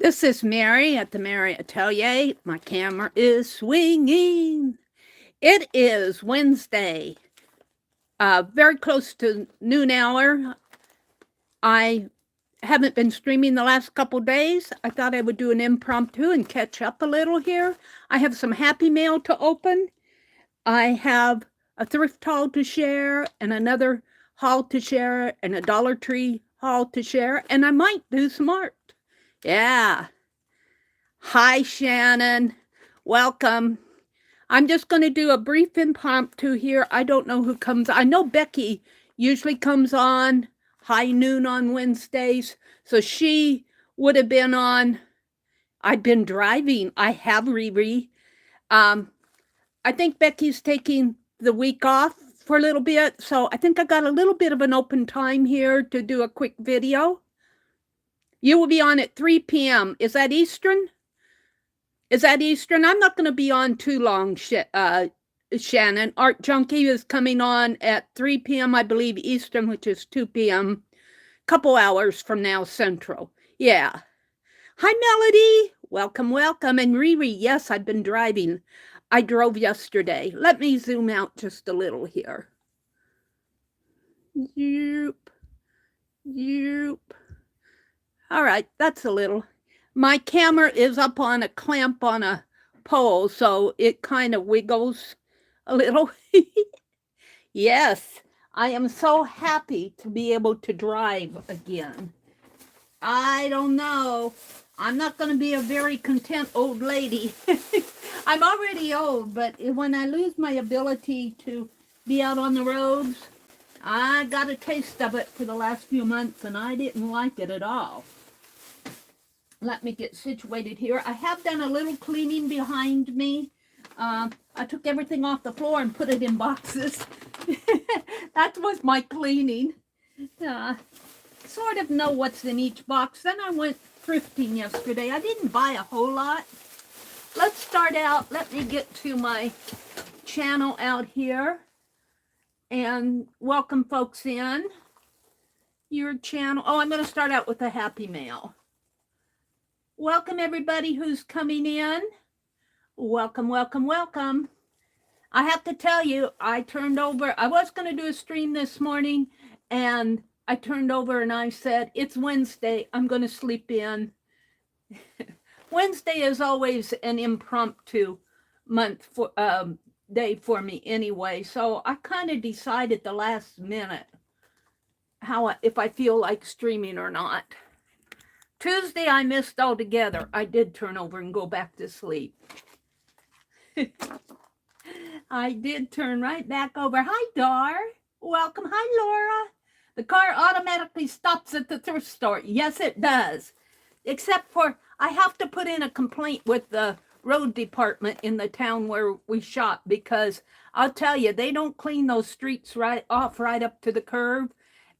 This is Meri at the Meri Atelier. My camera is swinging. It is Wednesday, very close to noon hour. I haven't been streaming the last couple days. I thought I would do an impromptu and catch up a little here. I have some happy mail to open. I have a thrift haul to share and another haul to share and a Dollar Tree haul to share, and I might do some art. Yeah. Hi, Shannon. Welcome. I'm just going to do a brief impromptu here. I don't know who comes. I know Becky usually comes on high noon on Wednesdays. So she would have been on. I've been driving. I have Riri. I think Becky's taking the week off for a little bit. So I think I got a little bit of an open time here to do a quick video. You will be on at 3 p.m. Is that Eastern? Is that Eastern? I'm not going to be on too long, Shannon. Art Junkie is coming on at 3 p.m., I believe, Eastern, which is 2 p.m. Couple hours from now, Central. Yeah. Hi, Melody. Welcome, welcome. And Riri, yes, I've been driving. I drove yesterday. Let me zoom out just a little here. Yoop. Yoop. All right, that's a little. My camera is up on a clamp on a pole, so it kind of wiggles a little. Yes, I am so happy to be able to drive again. I don't know. I'm not going to be a very content old lady. I'm already old, but when I lose my ability to be out on the roads, I got a taste of it for the last few months, and I didn't like it at all. Let me get situated here. I have done a little cleaning behind me. I took everything off the floor and put it in boxes. That was my cleaning. Sort of know what's in each box. Then I went thrifting yesterday. I didn't buy a whole lot. Let's start out. Let me get to my channel out here and welcome folks in your channel. Oh, I'm going to start out with a happy mail. Welcome everybody who's coming in. Welcome, welcome, welcome. I have to tell you, I turned over, I was going to do a stream this morning, and I turned over and I said, it's Wednesday, I'm going to sleep in. Wednesday is always an impromptu day for me anyway, so I kind of decided the last minute if I feel like streaming or not. Tuesday, I missed altogether. I did turn over and go back to sleep. I did turn right back over. Hi, Dar. Welcome. Hi, Laura. The car automatically stops at the thrift store. Yes, it does. Except for I have to put in a complaint with the road department in the town where we shop, because I'll tell you, they don't clean those streets right up to the curb.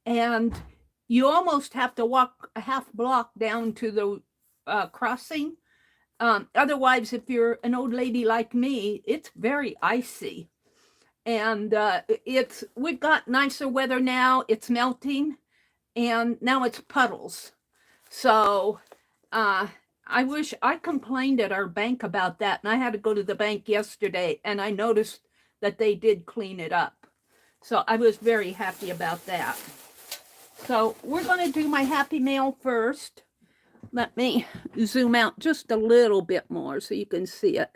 And you almost have to walk a half block down to the crossing. Otherwise, if you're an old lady like me, it's very icy. And we've got nicer weather now. It's melting, and now it's puddles. So I wish I complained at our bank about that, and I had to go to the bank yesterday, and I noticed that they did clean it up. So I was very happy about that. So we're going to do my happy mail first. Let me zoom out just a little bit more so you can see it.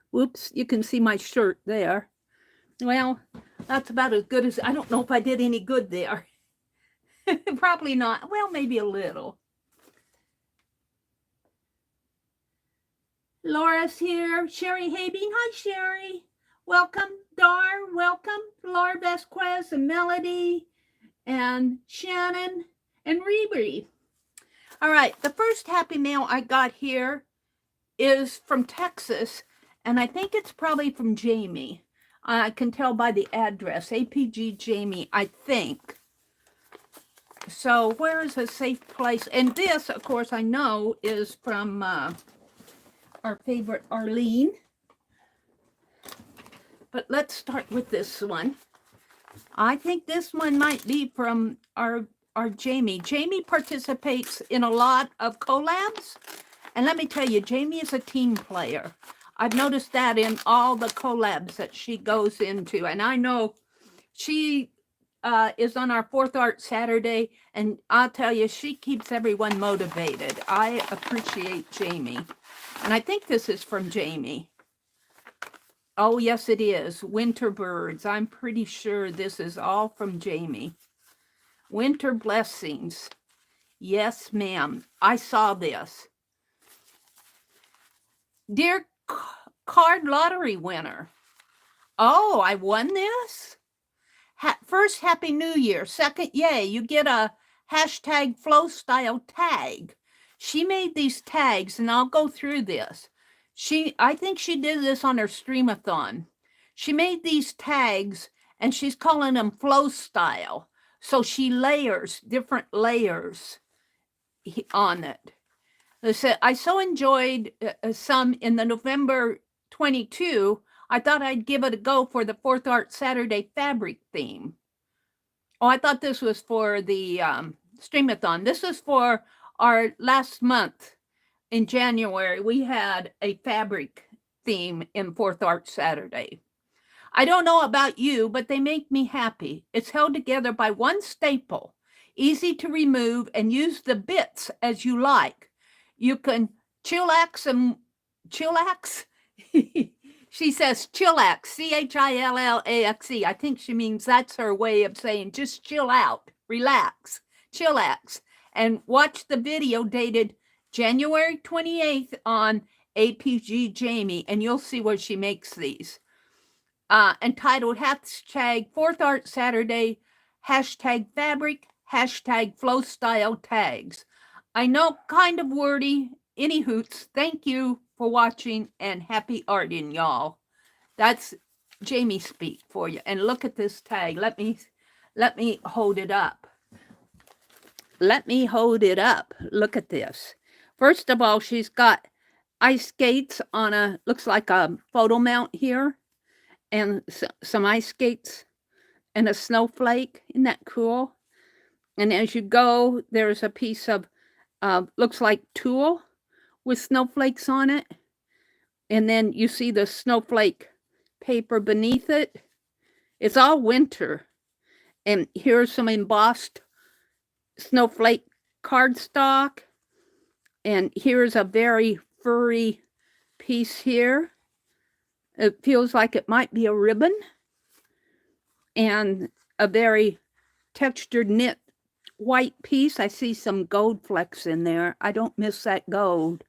Whoops, you can see my shirt there. Well, that's about as good as, I don't know if I did any good there. Probably not. Well, maybe a little. Laura's here. Sherry Habing. Hi, Sherry. Welcome, Dar. Welcome, Laura Vasquez and Melody and Shannon and Riri. All right, the first happy mail I got here is from Texas, and I think it's probably from Jamie. I can tell by the address, APG Jamie, I think. So where is a safe place? And this, of course, I know is from our favorite Arlene. But let's start with this one. I think this one might be from our Jamie. Jamie participates in a lot of collabs. And let me tell you, Jamie is a team player. I've noticed that in all the collabs that she goes into. And I know she is on our Fourth Art Saturday, and I'll tell you, she keeps everyone motivated. I appreciate Jamie. And I think this is from Jamie. Oh, yes, it is. Winter Birds. I'm pretty sure this is all from Jamie. Winter Blessings. Yes, ma'am. I saw this. Dear card lottery winner. Oh, I won this? First, Happy New Year. Second, yay, you get a hashtag flow style tag. She made these tags, and I'll go through this. I think she did this on her streamathon. She made these tags, and she's calling them flow style. So she layers, different layers on it. I so enjoyed some in the November 22. I thought I'd give it a go for the Fourth Art Saturday fabric theme. Oh, I thought this was for the streamathon. This is for our last month in January. We had a fabric theme in Fourth Art Saturday. I don't know about you, but they make me happy. It's held together by one staple, easy to remove, and use the bits as you like. You can chillax. She says chillax, chillaxe. I think she means that's her way of saying just chill out, relax, chillax. And watch the video dated January 28th on APG Jamie, and you'll see where she makes these. Entitled hashtag Fourth Art Saturday, hashtag fabric, hashtag flow style tags. I know, kind of wordy. Any hoots, thank you for watching, and happy arting, y'all. That's Jamie speak for you. And look at this tag. Let me hold it up. Let me hold it up. Look at this. First of all, she's got ice skates on looks like a photo mount here, and some ice skates and a snowflake. Isn't that cool? And as you go, there's a piece of looks like tulle with snowflakes on it. And then you see the snowflake paper beneath it. It's all winter. And here's some embossed snowflake cardstock. And here's a very furry piece here. It feels like it might be a ribbon. And a very textured knit white piece. I see some gold flecks in there. I don't miss that gold.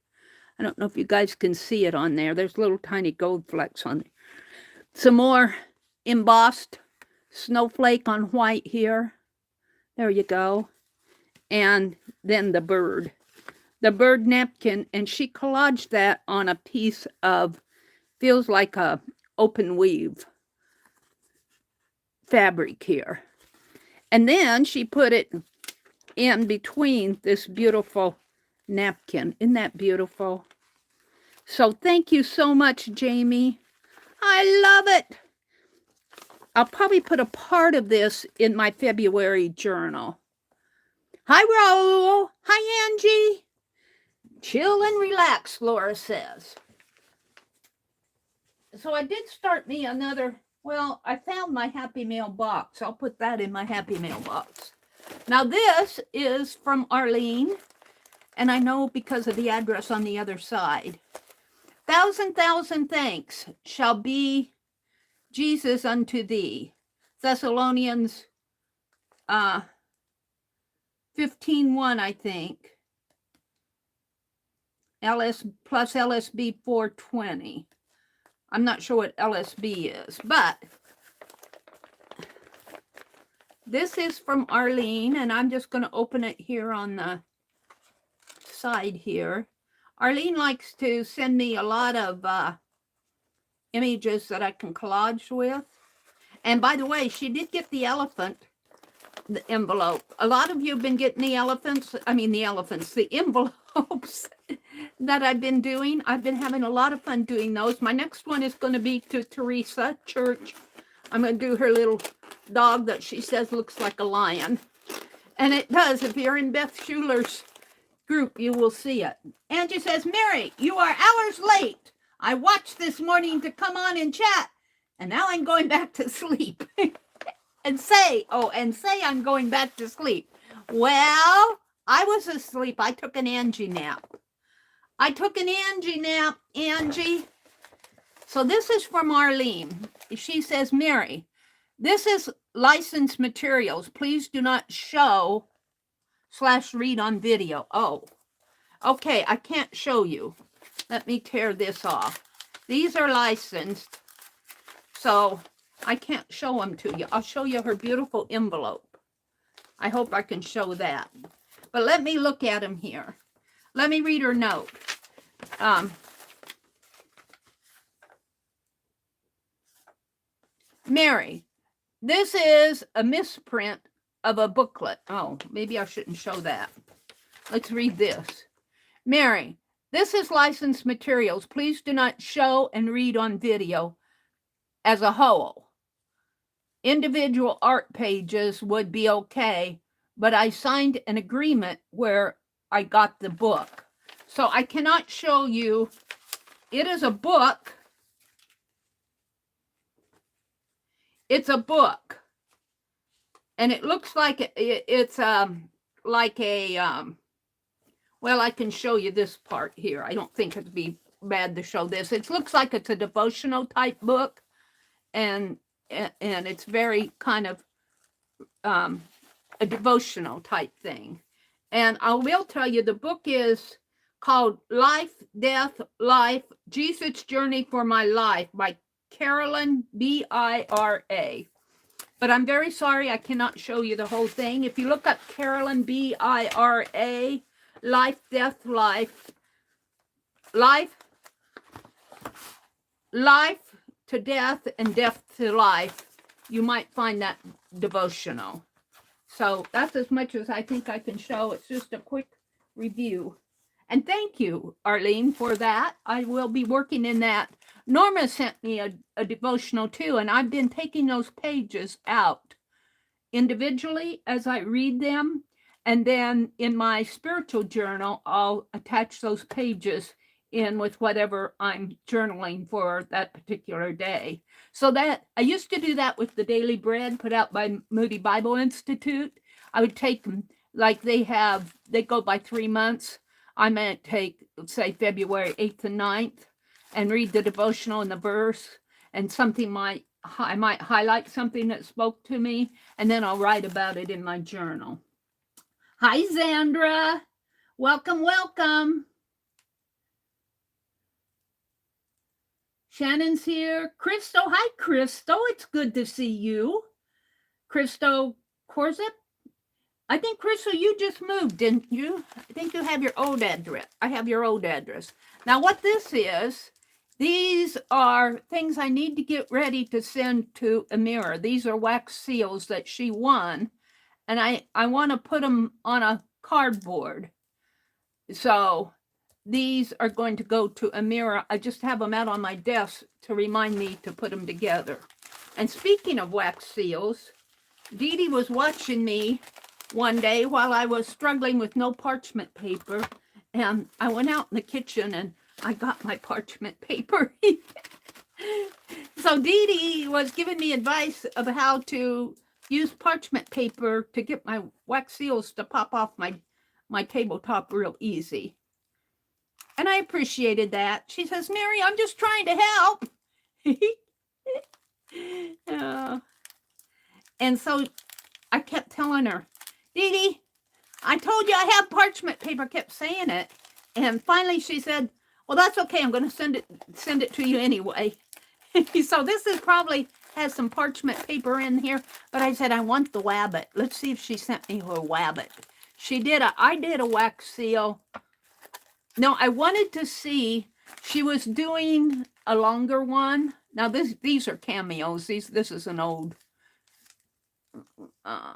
I don't know if you guys can see it on there. There's little tiny gold flecks on there. Some more embossed snowflake on white here. There you go. And then the bird napkin. And she collaged that on a piece of, feels like a open weave fabric here. And then she put it in between this beautiful napkin. Isn't that beautiful? So thank you so much, Jamie. I love it. I'll probably put a part of this in my February journal. Hi, Raul. Hi, Angie. Chill and relax, Laura says. So I did start me another, well, I found my Happy Mail box. I'll put that in my Happy Mail box. Now this is from Arlene, and I know because of the address on the other side. 1,000 thanks shall be Jesus unto thee. Thessalonians 15:1, I think. LS plus LSB 420. I'm not sure what LSB is, but this is from Arlene, and I'm just going to open it here on the side here. Arlene likes to send me a lot of images that I can collage with. And by the way, she did get the elephant, the envelope. A lot of you have been getting the envelopes that I've been doing. I've been having a lot of fun doing those. My next one is going to be to Teresa Church. I'm going to do her little dog that she says looks like a lion. And it does. If you're in Beth Schuler's group, you will see it. Angie says, Meri, you are hours late. I watched this morning to come on and chat, and now I'm going back to sleep. and say I'm going back to sleep. Well, I was asleep. I took an Angie nap. Angie. So this is from Arlene. She says, Meri, this is licensed materials. Please do not show / read on video. Oh, okay. I can't show you. Let me tear this off. These are licensed, so I can't show them to you. I'll show you her beautiful envelope. I hope I can show that. But let me look at them here. Let me read her note. Meri, this is a misprint of a booklet. Oh, maybe I shouldn't show that. Let's read this. Meri, this is licensed materials. Please do not show and read on video as a whole. Individual art pages would be okay, but I signed an agreement where I got the book. So I cannot show you. It is a book. It's a book. And it looks like it's like a, well, I can show you this part here. I don't think it'd be bad to show this. It looks like it's a devotional type book. And it's very kind of a devotional type thing. And I will tell you, the book is called Life, Death, Life, Jesus' Journey for My Life by Carolyn Bira. But I'm very sorry I cannot show you the whole thing. If you look up Carolyn Bira, Life, Death, Life, Life to Death and Death to Life, you might find that devotional. So that's as much as I think I can show. It's just a quick review. And thank you, Arlene, for that. I will be working in that. Norma sent me a devotional too, and I've been taking those pages out individually as I read them. And then in my spiritual journal, I'll attach those pages in with whatever I'm journaling for that particular day. So that I used to do that with the Daily Bread put out by Moody Bible Institute. I would take them like they go by 3 months. I might take, say, February 8th and 9th and read the devotional and the verse, and I might highlight something that spoke to me, and then I'll write about it in my journal. Hi, Zandra. Welcome, welcome. Shannon's here. Christo, hi, Christo. It's good to see you. Christo Corzip. I think, Crystal, you just moved, didn't you? I think you have your old address. I have your old address. Now, what this is, these are things I need to get ready to send to Amira. These are wax seals that she won, and I want to put them on a cardboard. So these are going to go to Amira. I just have them out on my desk to remind me to put them together. And speaking of wax seals, Dee Dee was watching me one day while I was struggling with no parchment paper, and I went out in the kitchen and I got my parchment paper. So Dee Dee was giving me advice of how to use parchment paper to get my wax seals to pop off my tabletop real easy. And I appreciated that. She says, Meri, I'm just trying to help. And so I kept telling her, Dee Dee, I told you I have parchment paper. I kept saying it. And finally she said, well, that's okay. I'm going to send it to you anyway. So this is probably has some parchment paper in here. But I said, I want the wabbit. Let's see if she sent me her wabbit. She did. I did a wax seal. No, I wanted to see. She was doing a longer one. Now these are cameos. This is an old.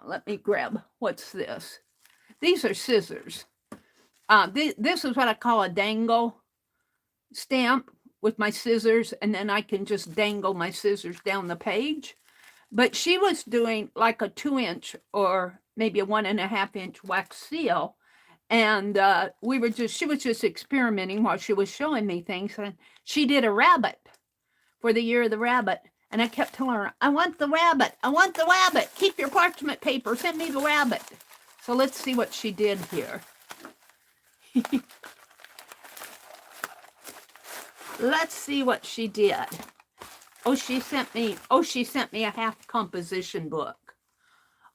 Let me grab, what's this? These are scissors. This is what I call a dangle stamp with my scissors, and then I can just dangle my scissors down the page. But she was doing like a 2-inch or maybe a 1.5-inch wax seal, And she was just experimenting while she was showing me things. And she did a rabbit for the year of the rabbit. And I kept telling her, I want the rabbit. I want the rabbit. Keep your parchment paper. Send me the rabbit. So let's see what she did here. Let's see what she did. Oh, she sent me a half composition book.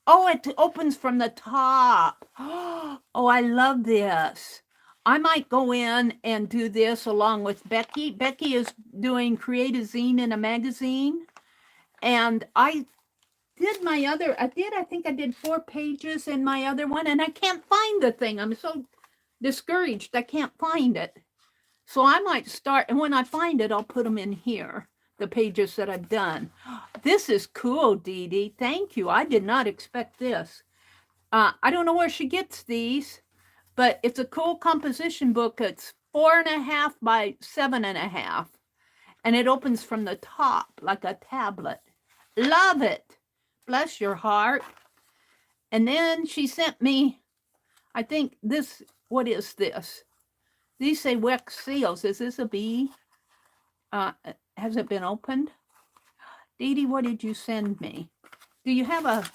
Oh, it opens from the top. Oh, I love this. I might go in and do this along with Becky. Becky is doing Create a Zine in a Magazine. And I think I did 4 pages in my other one, and I can't find the thing. I'm so discouraged. I can't find it. So I might start, and when I find it, I'll put them in here, the pages that I've done. This is cool, Dee Dee. Thank you. I did not expect this. I don't know where she gets these, but it's a cool composition book. It's 4.5 by 7.5, and it opens from the top like a tablet. Love it. Bless your heart. And then she sent me, I think this, what is this? These say wax seals. Is this a bee? Has it been opened? Dee Dee, what did you send me? Do you have a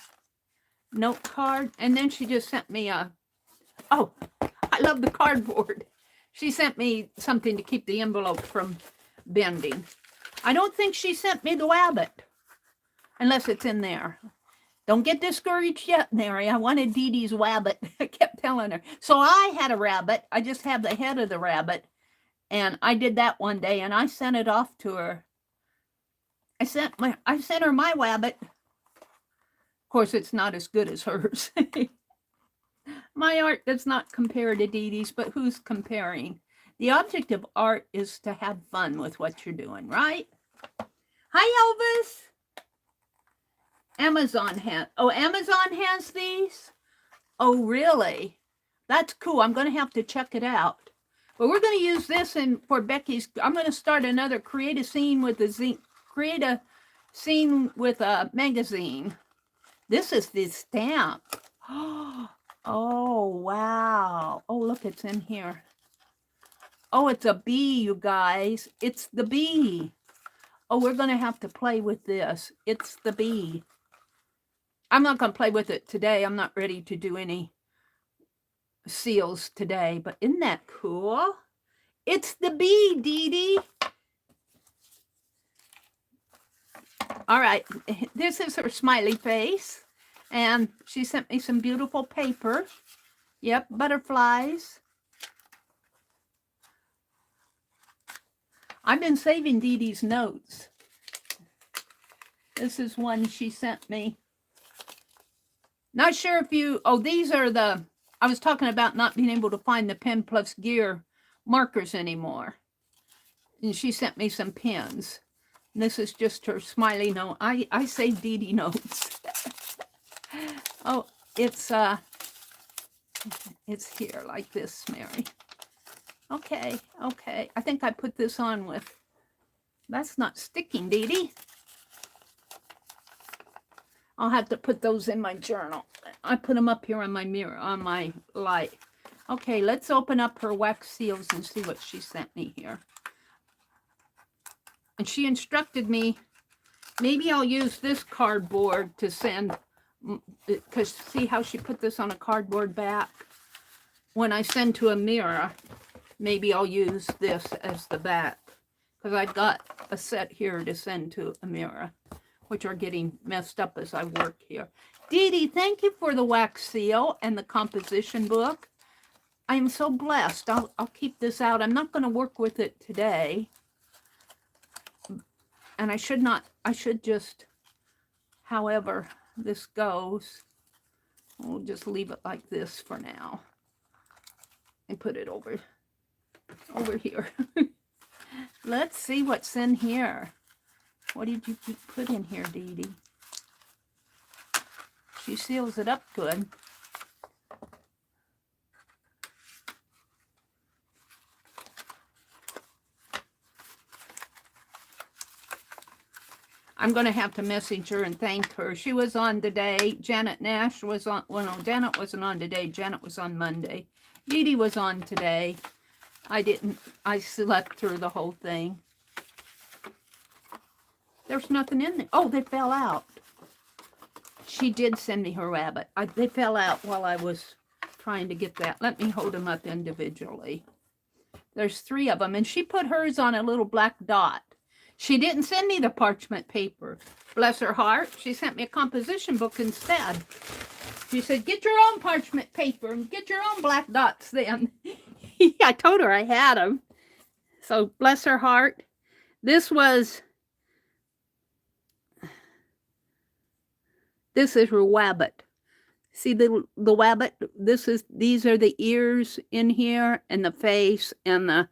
note card? And then she just sent me oh, I love the cardboard. She sent me something to keep the envelope from bending. I don't think she sent me the rabbit, unless it's in there. Don't get discouraged yet, Mary. I wanted Dee Dee's rabbit. I kept telling her. So I had a rabbit. I just have the head of the rabbit. And I did that one day, and I sent it off to her. I sent her my rabbit. Of course, it's not as good as hers. My art does not compare to Dee Dee's, but who's comparing? The object of art is to have fun with what you're doing, right? Hi, Elvis. Amazon has these? Oh, really? That's cool. I'm going to have to check it out. But we're going to use this for Becky's. I'm going to start another create a scene with a magazine. This is the stamp. Oh, wow. Oh, look, it's in here. Oh, it's a bee, you guys. It's the bee. Oh, we're going to have to play with this. It's the bee. I'm not going to play with it today. I'm not ready to do any seals today, but isn't that cool? It's the bee, Dee Dee. All right, this is her smiley face, and she sent me some beautiful paper. Yep, butterflies. I've been saving Dee Dee's notes. This is one she sent me. Not sure if you, these are I was talking about not being able to find the Pen Plus Gear markers anymore. And she sent me some pens. And this is just her smiley note. I save Dee Dee notes. Oh, it's here like this, Mary. Okay. I think I put this on with, that's not sticking, Dee Dee. I'll have to put those in my journal. I put them up here on my mirror, on my light. Okay, let's open up her wax seals and see what she sent me here. And she instructed me, maybe I'll use this cardboard to send, because see how she put this on a cardboard back? When I send to Amira, maybe I'll use this as the back, because I've got a set here to send to Amira, which are getting messed up as I work here. Dee Dee, thank you for the wax seal and the composition book. I am so blessed. I'll keep this out. I'm not going to work with it today. And I should just, however this goes, we'll just leave it like this for now. And put it over here. Let's see what's in here. What did you put in here, Dee Dee? She seals it up good. I'm going to have to message her and thank her. She was on today. Janet Nash was on, well, no, Janet wasn't on today. Janet was on Monday. Dee Dee was on today. I slept through the whole thing. There's nothing in there. Oh, they fell out. She did send me her rabbit. They fell out while I was trying to get that. Let me hold them up individually. There's 3 of them, and she put hers on a little black dot. She didn't send me the parchment paper. Bless her heart. She sent me a composition book instead. She said, get your own parchment paper and get your own black dots then. I told her I had them. So bless her heart. This is her wabbit. See the wabbit? These are the ears in here and the face and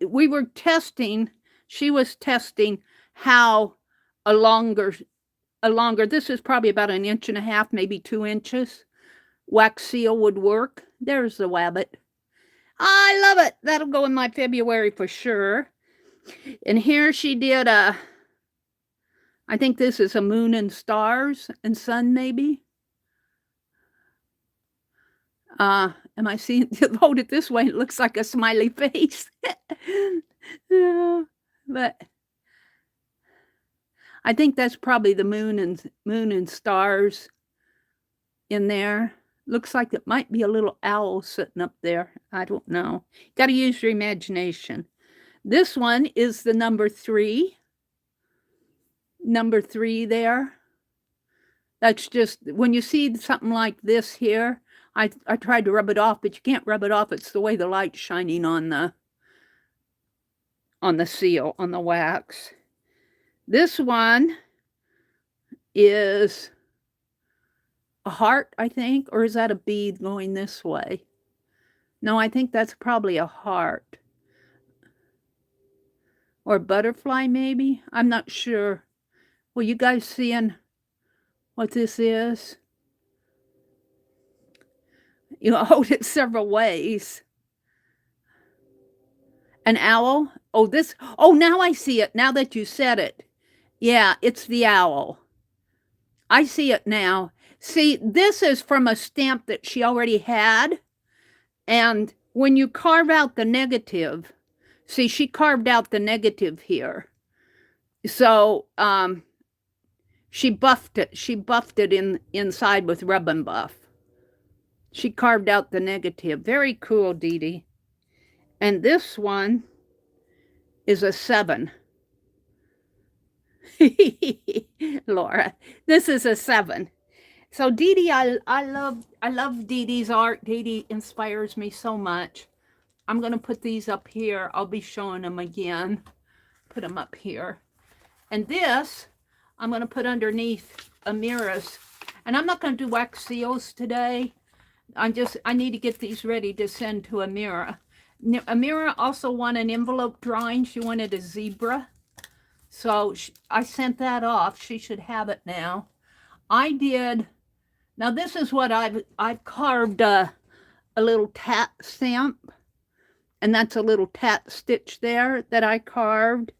we were testing. She was testing how a longer, this is probably about 1.5 inches, maybe 2 inches, wax seal would work. There's the wabbit. I love it. That'll go in my February for sure. And here she did I think this is a moon and stars and sun maybe. Am I seeing, hold it this way, it looks like a smiley face. But I think that's probably the moon and stars in there. Looks like it might be a little owl sitting up there. I don't know. Got to use your imagination. This one is the number 3. Number 3 there. That's just, when you see something like this here, I tried to rub it off, but you can't rub it off. It's the way the light's shining on the seal, on the wax. This one is a heart, I think, or is that a bead going this way? No, I think that's probably a heart. Or a butterfly, maybe? I'm not sure. Well, you guys seeing what this is? You hold it several ways. An owl? Oh, now I see it, now that you said it. Yeah, it's the owl. I see it now. See, this is from a stamp that she already had. And when you carve out the negative, see, she carved out the negative here. So she buffed it. She buffed it inside with rub and buff. She carved out the negative. Very cool, Dee Dee. And this one is a 7. Laura, this is a 7. So Dee Dee, I love Dee Dee's art. Dee Dee inspires me so much. I'm going to put these up here. I'll be showing them again. Put them up here. And this, I'm going to put underneath Amira's. And I'm not going to do wax seals today. I need to get these ready to send to Amira. Amira also wanted an envelope drawing. She wanted a zebra. So I sent that off. She should have it now. Now this is what I've carved a little tat stamp. And that's a little tat stitch there that I carved.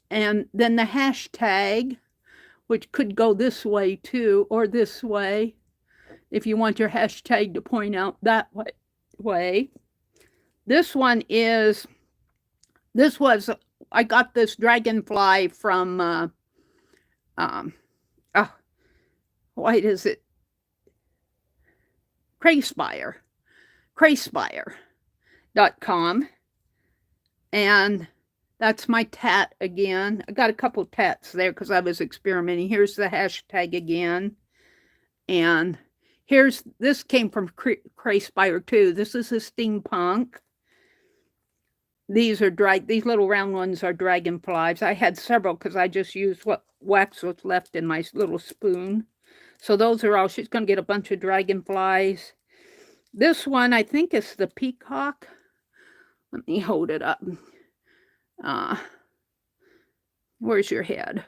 And then the hashtag, which could go this way too, or this way, if you want your hashtag to point out that way. This one is, I got this dragonfly from, what is it? Crayspire.com. And that's my tat again. I got a couple tats there because I was experimenting. Here's the hashtag again. And this came from Crayspire too. This is a steampunk. These little round ones are dragonflies. I had several because I just used what wax was left in my little spoon. So those are all. She's going to get a bunch of dragonflies. This one, I think, is the peacock. Let me hold it up. Where's your head?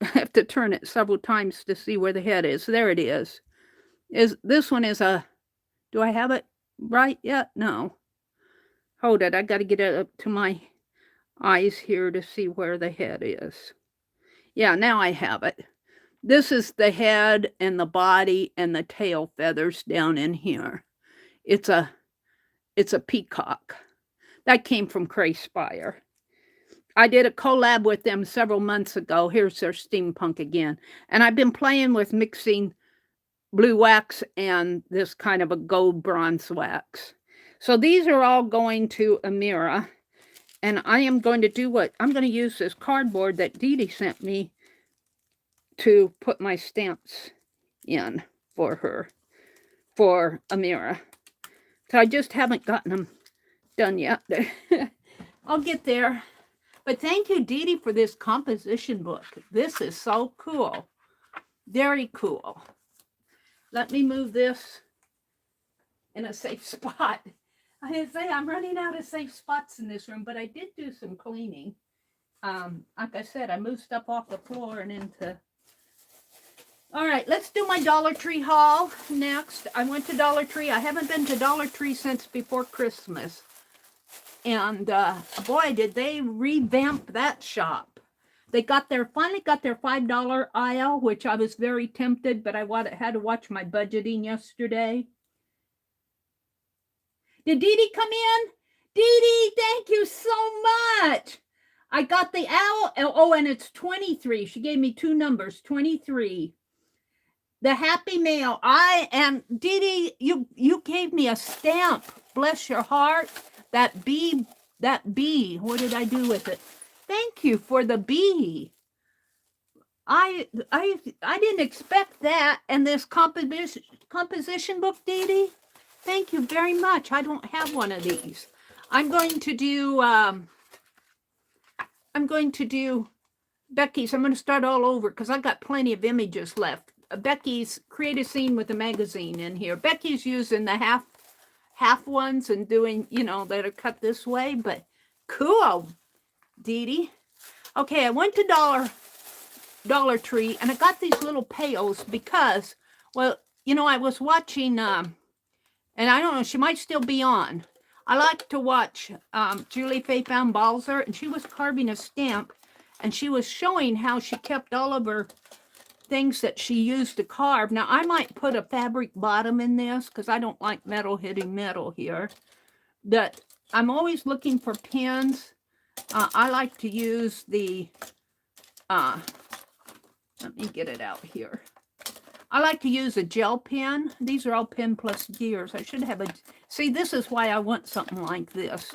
I have to turn it several times to see where the head is. There it is. This one is a, do I have it right yet? No. Hold it. I got to get it up to my eyes here to see where the head is. Yeah, now I have it. This is the head and the body and the tail feathers down in here. It's a peacock. That came from Crayspire. I did a collab with them several months ago. Here's their steampunk again. And I've been playing with mixing blue wax and this kind of a gold bronze wax. So these are all going to Amira. And I am going to do what? I'm going to use this cardboard that Dee Dee sent me to put my stamps in for her, for Amira. So I just haven't gotten them done yet. I'll get there. But thank you, Dee Dee, for this composition book. This is so cool. Very cool. Let me move this in a safe spot. I didn't say I'm running out of safe spots in this room, but I did do some cleaning. Like I said, I moved stuff off the floor and into... All right, let's do my Dollar Tree haul next. I went to Dollar Tree. I haven't been to Dollar Tree since before Christmas. And boy, did they revamp that shop. They finally got their $5 aisle, which I was very tempted, but I had to watch my budgeting yesterday. Did Dee Dee come in? Dee Dee, thank you so much. I got the owl. Oh, and it's 23. She gave me 2 numbers, 23. The Happy Mail. And Dee Dee, you gave me a stamp. Bless your heart. That bee. What did I do with it? Thank you for the bee. I didn't expect that. And this composition book, Dee Dee. Thank you very much. I don't have one of these. I'm going to do Becky's. I'm going to start all over because I got plenty of images left. Becky's Create a Scene with a Magazine in here. Becky's using the half ones and doing, that are cut this way, but cool, Dee Dee. Okay, I went to Dollar Tree and I got these little pails because, well, I was watching, and I don't know, she might still be on. I like to watch Julie Faye Found Balzer, and she was carving a stamp, and she was showing how she kept all of her things that she used to carve. Now, I might put a fabric bottom in this because I don't like metal hitting metal here. That I'm always looking for pins. I like to use the, let me get it out here. I like to use a gel pen. These are all pen plus gears. I should have see, this is why I want something like this.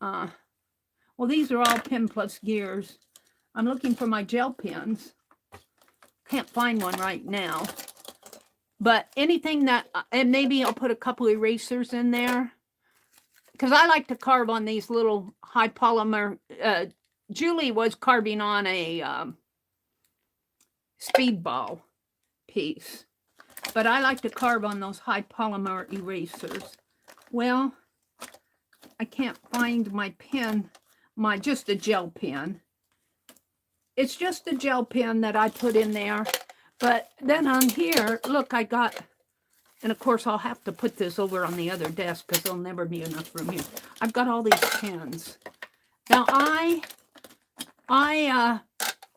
Well, these are all pen plus gears. I'm looking for my gel pens. Can't find one right now. But anything that, and maybe I'll put a couple erasers in there. Because I like to carve on these little high polymer. Julie was carving on a speedball piece. But I like to carve on those high polymer erasers. Well, I can't find my pen, just a gel pen. It's just a gel pen that I put in there. But then on here, look, I got, and of course I'll have to put this over on the other desk because there'll never be enough room here. I've got all these pens. Now I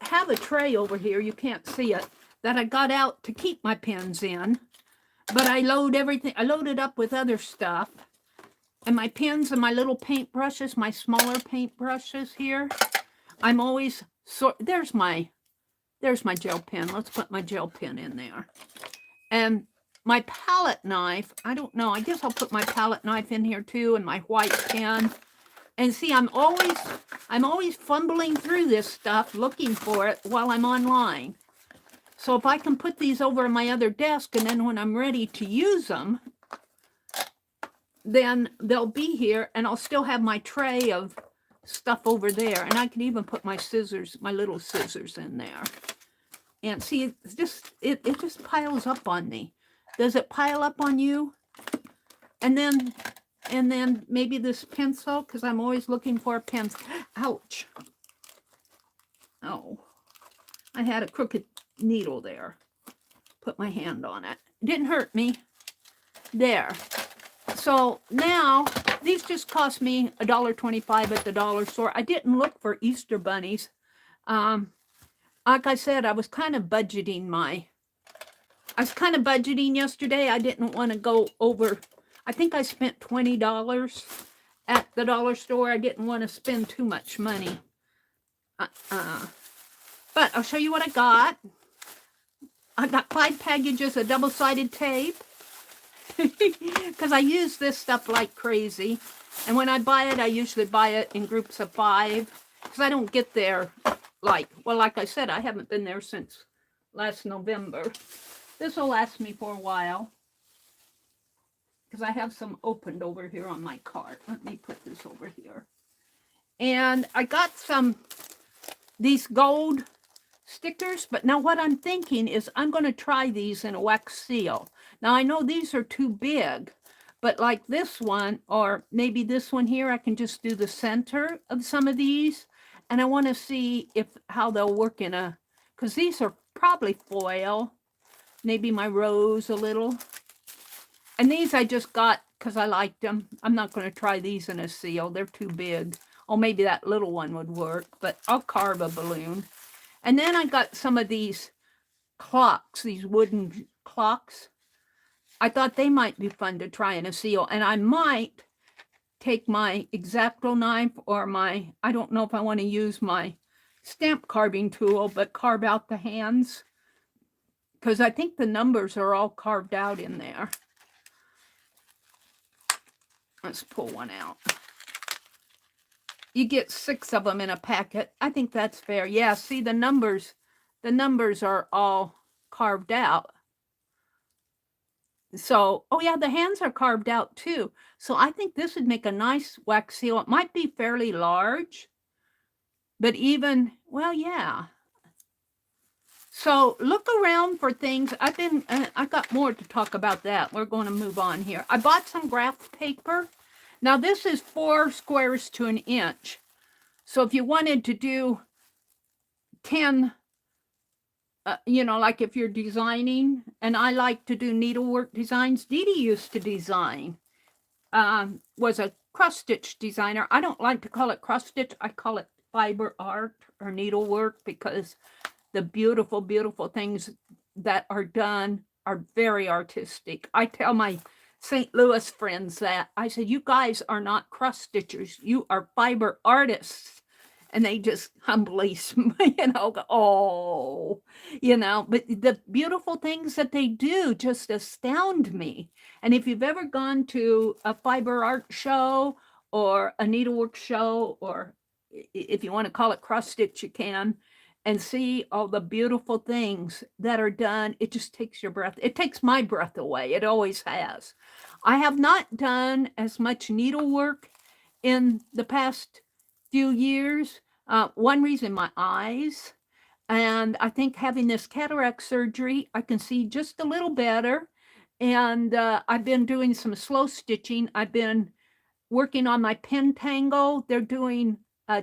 have a tray over here, you can't see it, that I got out to keep my pens in. But I load everything, I load it up with other stuff. And my pens and my little paint brushes, my smaller paint brushes here, I'm always, there's my gel pen. Let's put my gel pen in there. And my palette knife, I don't know, I guess I'll put my palette knife in here too, and my white pen. And see, I'm always fumbling through this stuff, looking for it while I'm online. So if I can put these over on my other desk, and then when I'm ready to use them, then they'll be here, and I'll still have my tray of stuff over there. And I can even put my scissors, my little scissors in there. And see, it just piles up on me. Does it pile up on you? And then maybe this pencil, because I'm always looking for a pencil. Ouch. Oh, I had a crooked needle there. Put my hand on it. It didn't hurt me. There. So now, these just cost me $1.25 at the dollar store. I didn't look for Easter bunnies. like I said, I was kind of budgeting yesterday. I didn't want to go over. I think I spent $20 at the dollar store. I didn't want to spend too much money. But I'll show you what I got. I got 5 packages of double-sided tape because I use this stuff like crazy. And when I buy it, I usually buy it in groups of 5 because I don't get there like I said, I haven't been there since last November. This will last me for a while because I have some opened over here on my cart. Let me put this over here. And I got these gold stickers, but now what I'm thinking is I'm going to try these in a wax seal. Now I know these are too big, but like this one, or maybe this one here, I can just do the center of some of these, and I want to see how they'll work in because these are probably foil, maybe my rose a little. And these I just got because I liked them. I'm not going to try these in a seal. They're too big. Oh, maybe that little one would work, but I'll carve a balloon. And then I got some of these clocks, these wooden clocks. I thought they might be fun to try in a seal. And I might take my X-Acto knife or I don't know if I want to use my stamp carving tool, but carve out the hands. Because I think the numbers are all carved out in there. Let's pull one out. You get 6 of them in a packet. I think that's fair. Yeah, see the numbers are all carved out. So, oh yeah, the hands are carved out too. So I think this would make a nice wax seal. It might be fairly large, but well, yeah. So look around for things. I got more to talk about that. We're going to move on here. I bought some graph paper. Now this is 4 squares to an inch. So if you wanted to do 10, like if you're designing, and I like to do needlework designs. Dee Dee used to design, was a cross-stitch designer. I don't like to call it cross-stitch. I call it fiber art or needlework because the beautiful, beautiful things that are done are very artistic. I tell my St. Louis friends that. I said, you guys are not cross-stitchers. You are fiber artists. And they just humbly, go, oh, but the beautiful things that they do just astound me. And if you've ever gone to a fiber art show or a needlework show, or if you want to call it cross-stitch, you can, and see all the beautiful things that are done, it just takes your breath. It takes my breath away. It always has. I have not done as much needlework in the past few years. One reason, my eyes. And I think having this cataract surgery, I can see just a little better. And I've been doing some slow stitching. I've been working on my pentangle. They're doing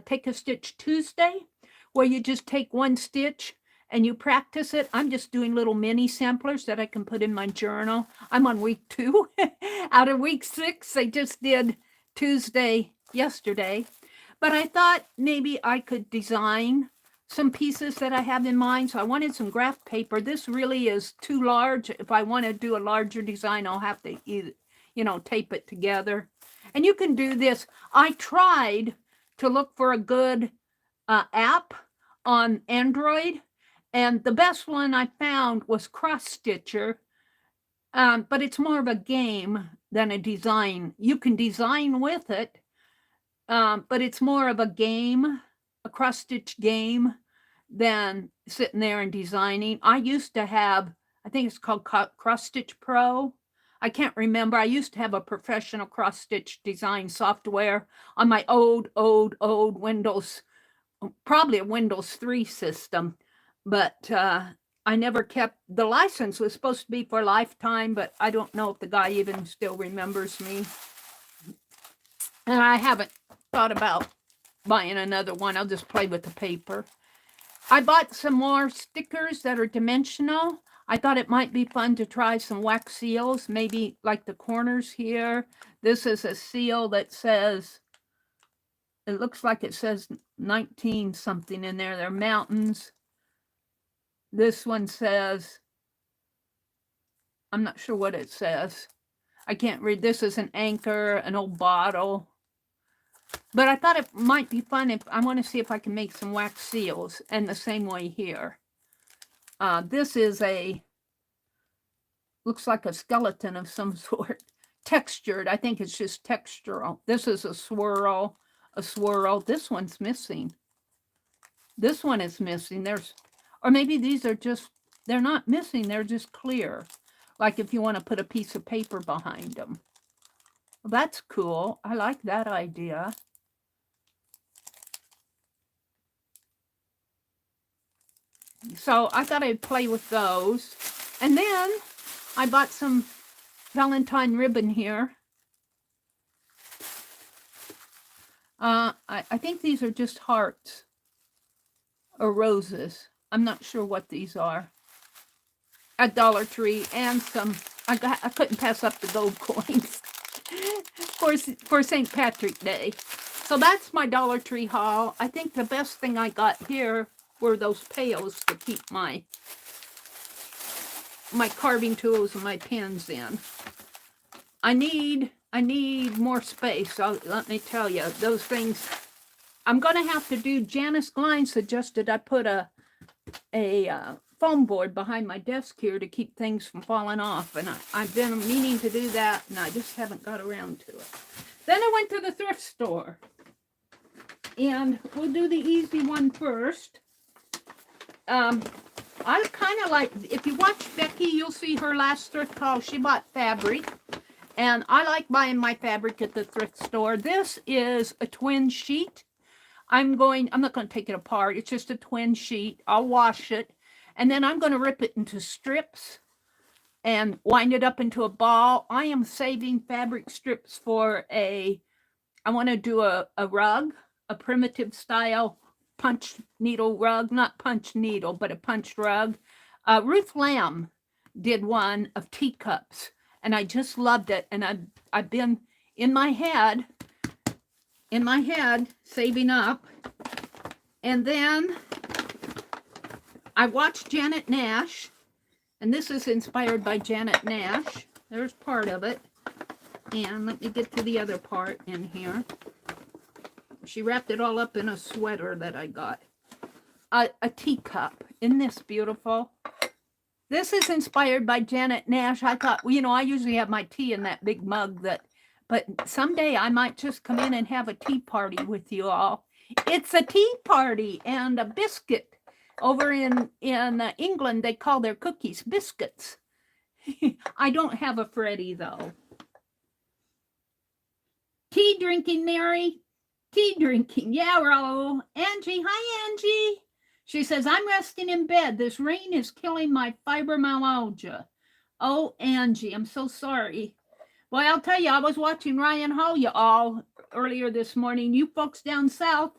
Take a Stitch Tuesday, where you just take one stitch and you practice it. I'm just doing little mini samplers that I can put in my journal. I'm on week 2. Out of week 6, they just did Tuesday yesterday. But I thought maybe I could design some pieces that I have in mind. So I wanted some graph paper. This really is too large. If I want to do a larger design, I'll have to either, tape it together. And you can do this. I tried to look for a good app on Android, and the best one I found was Cross Stitcher, but it's more of a game than a design. You can design with it, but it's more of a game, a cross-stitch game, than sitting there and designing. I used to have, I think it's called Cross Stitch Pro. I can't remember. I used to have a professional cross-stitch design software on my old Windows, probably a Windows 3 system, but I never kept, the license was supposed to be for a lifetime, but I don't know if the guy even still remembers me. And I haven't thought about buying another one. I'll just play with the paper. I bought some more stickers that are dimensional. I thought it might be fun to try some wax seals, maybe like the corners here. This is a seal that says, it looks like it says 19 something in there. They're mountains. This one says, I'm not sure what it says. I can't read. This is an anchor, an old bottle. But I thought it might be fun if I want to see if I can make some wax seals. And the same way here. This is looks like a skeleton of some sort. Textured. I think it's just textural. This is a swirl. This one's missing. This one is missing. Or maybe these are just, they're not missing. They're just clear. Like if you want to put a piece of paper behind them. Well, that's cool. I like that idea. So I thought I'd play with those. And then I bought some Valentine ribbon here. I think these are just hearts or roses. I'm not sure what these are. At Dollar Tree, and some, I couldn't pass up the gold coins for St. Patrick's Day. So that's my Dollar Tree haul. I think the best thing I got here were those pails to keep my carving tools and my pens in. I need more space. So let me tell you, those things, I'm going to have to do, Janice Glein suggested I put a foam board behind my desk here to keep things from falling off. And I've been meaning to do that, and I just haven't got around to it. Then I went to the thrift store. And we'll do the easy one first. I kind of like, if you watch Becky, you'll see her last thrift haul. She bought fabric. And I like buying my fabric at the thrift store. This is a twin sheet. I'm not going to take it apart. It's just a twin sheet. I'll wash it. And then I'm going to rip it into strips and wind it up into a ball. I am saving fabric strips for I want to do a rug, a primitive style punch needle rug. Not punch needle, but a punched rug. Ruth Lamb did one of teacups. And I just loved it. And I've been in my head, saving up. And then I watched Janet Nash. And this is inspired by Janet Nash. There's part of it. And let me get to the other part in here. She wrapped it all up in a sweater that I got. A teacup. Isn't this beautiful? This is inspired by Janet Nash. I thought, well, you know, I usually have my tea in that big mug but someday I might just come in and have a tea party with you all. It's a tea party and a biscuit. Over in England, they call their cookies biscuits. I don't have a Freddy, though. Tea drinking, Mary. Tea drinking. Yeah, we're all. Angie. Hi, Angie. She says, I'm resting in bed. This rain is killing my fibromyalgia. Oh, Angie, I'm so sorry. Boy, I'll tell you, I was watching Ryan Hall, you all, earlier this morning. You folks down south,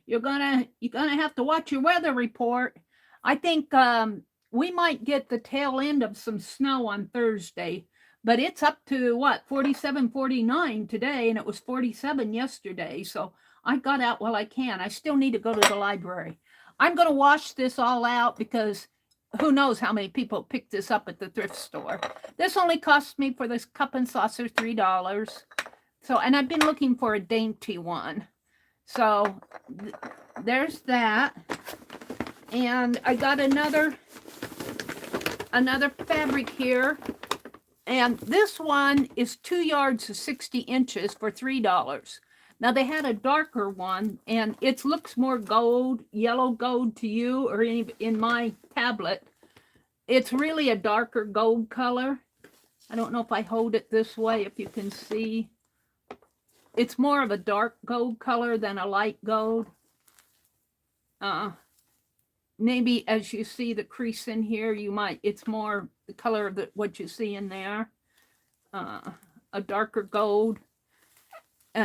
you're gonna have to watch your weather report. I think we might get the tail end of some snow on Thursday, but it's up to, 47, 49 today, and it was 47 yesterday. So I got out while I can. I still need to go to the library. I'm going to wash this all out because who knows how many people picked this up at the thrift store. This only cost me for this cup and saucer $3. So, and I've been looking for a dainty one. So there's that. And I got another fabric here. And this one is 2 yards of 60 inches for $3. Now, they had a darker one, and it looks more gold, yellow gold to you, or in my tablet. It's really a darker gold color. I don't know if I hold it this way, if you can see. It's more of a dark gold color than a light gold. Maybe as you see the crease in here, it's more the color of what you see in there. A darker gold.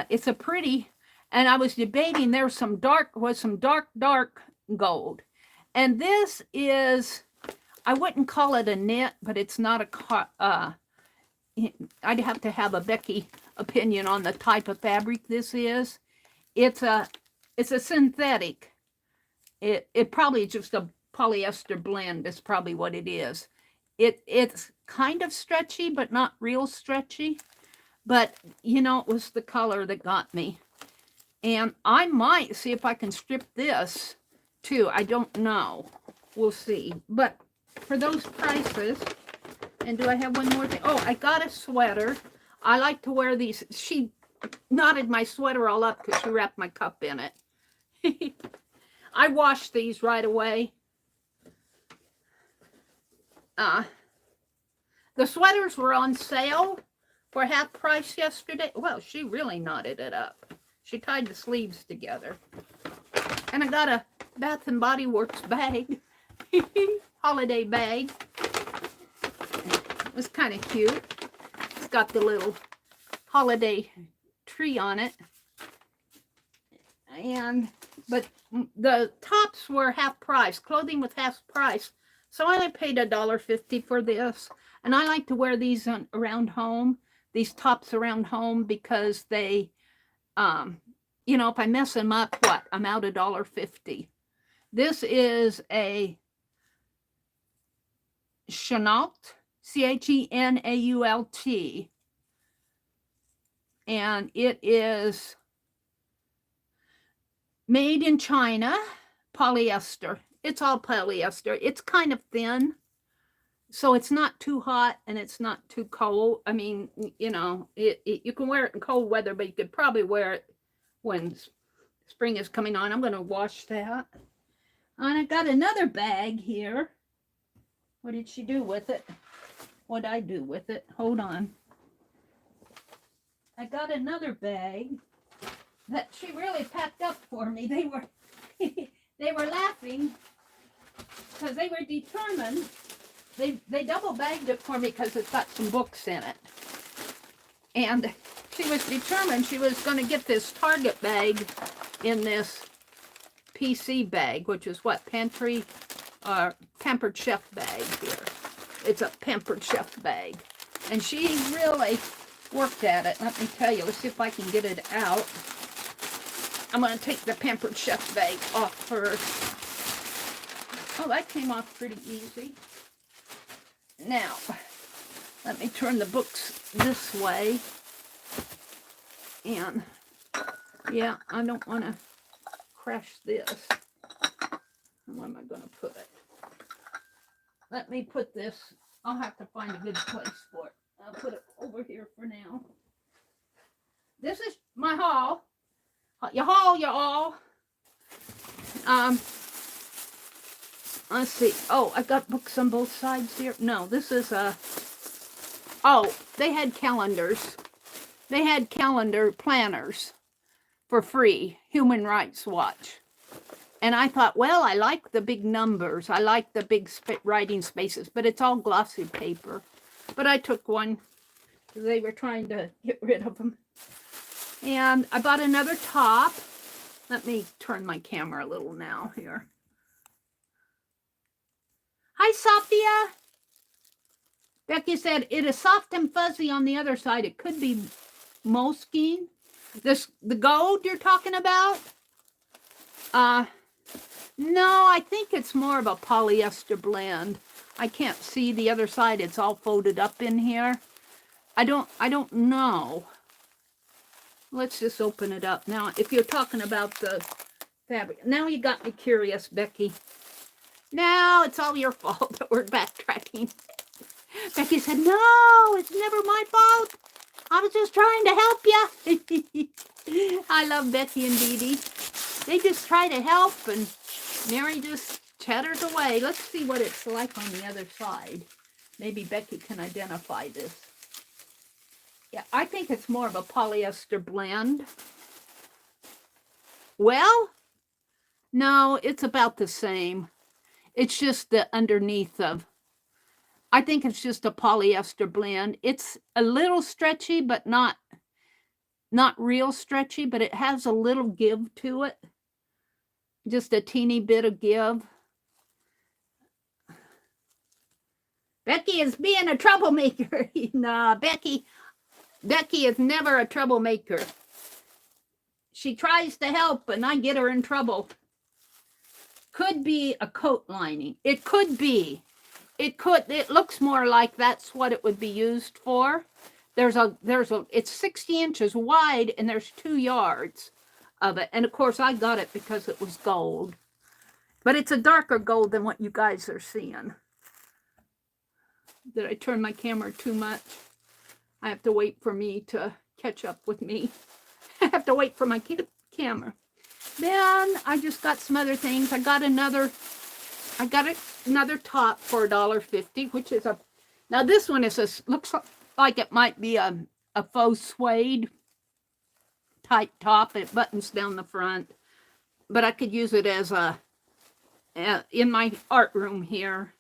It's a pretty, and I was debating there's some dark gold. And this is, I wouldn't call it a knit, but it's not I'd have to have a Becky opinion on the type of fabric this is. It's a synthetic. It probably just polyester blend is probably what it is. It's kind of stretchy, but not real stretchy. But, you know, it was the color that got me. And I might see if I can strip this, too. I don't know. We'll see. But for those prices, and do I have one more thing? Oh, I got a sweater. I like to wear these. She knotted my sweater all up because she wrapped my cup in it. I washed these right away. The sweaters were on sale for half price yesterday. Well, she really knotted it up. She tied the sleeves together. And I got a Bath and Body Works bag. Holiday bag. It was kind of cute. It's got the little holiday tree on it. But the tops were half price. Clothing was half price. So I only paid $1.50 for this. And I like to wear these around home. These tops around home because they, you know, if I mess them up, what? I'm out $1.50. This is a Chenault, Chenault. And it is made in China, polyester. It's all polyester. It's kind of thin. So it's not too hot and it's not too cold. I mean, you know, you can wear it in cold weather, but you could probably wear it when spring is coming on. I'm going to wash that. And I got another bag here. What did she do with it? What'd I do with it? Hold on. I got another bag that she really packed up for me. They were they were laughing because they were determined. They double bagged it for me because it's got some books in it. And she was determined she was going to get this Target bag in this PC bag, which is what? Pantry Pampered Chef bag here. It's a Pampered Chef bag. And she really worked at it. Let me tell you. Let's see if I can get it out. I'm going to take the Pampered Chef bag off first. Oh, that came off pretty easy. Now, let me turn the books this way. And, yeah, I don't want to crash this. Where am I going to put it? Let me put this. I'll have to find a good place for it. I'll put it over here for now. This is my haul. You haul, you all. Let's see. Oh, I got books on both sides here. No, this is a... Oh, they had calendars. They had calendar planners for free. Human Rights Watch. And I thought, well, I like the big numbers. I like the big writing spaces. But it's all glossy paper. But I took one. They were trying to get rid of them. And I bought another top. Let me turn my camera a little now here. Hi, Sophia. Becky said, it is soft and fuzzy on the other side. It could be moleskin. The gold you're talking about? No, I think it's more of a polyester blend. I can't see the other side. It's all folded up in here. I don't know. Let's just open it up. Now, if you're talking about the fabric. Now you got me curious, Becky. Now it's all your fault that we're backtracking. Becky said, no, it's never my fault. I was just trying to help you. I love Becky and Dee Dee. They just try to help, and Meri just chatters away. Let's see what it's like on the other side. Maybe Becky can identify this. Yeah, I think it's more of a polyester blend. Well, no, it's about the same. It's just the underneath of, I think it's just a polyester blend. It's a little stretchy, but not real stretchy, but it has a little give to it. Just a teeny bit of give. Becky is being a troublemaker. Nah, Becky is never a troublemaker. She tries to help, and I get her in trouble. could be a coat lining. It could be. It looks more like that's what it would be used for. It's 60 inches wide and there's 2 yards of it. And of course I got it because it was gold. But it's a darker gold than what you guys are seeing. Did I turn my camera too much? I have to wait for me to catch up with me. I have to wait for my camera. Then I just got some other things. I got another top for $1.50, which is now this one looks like it might be a faux suede type top. It buttons down the front, but I could use it as in my art room here.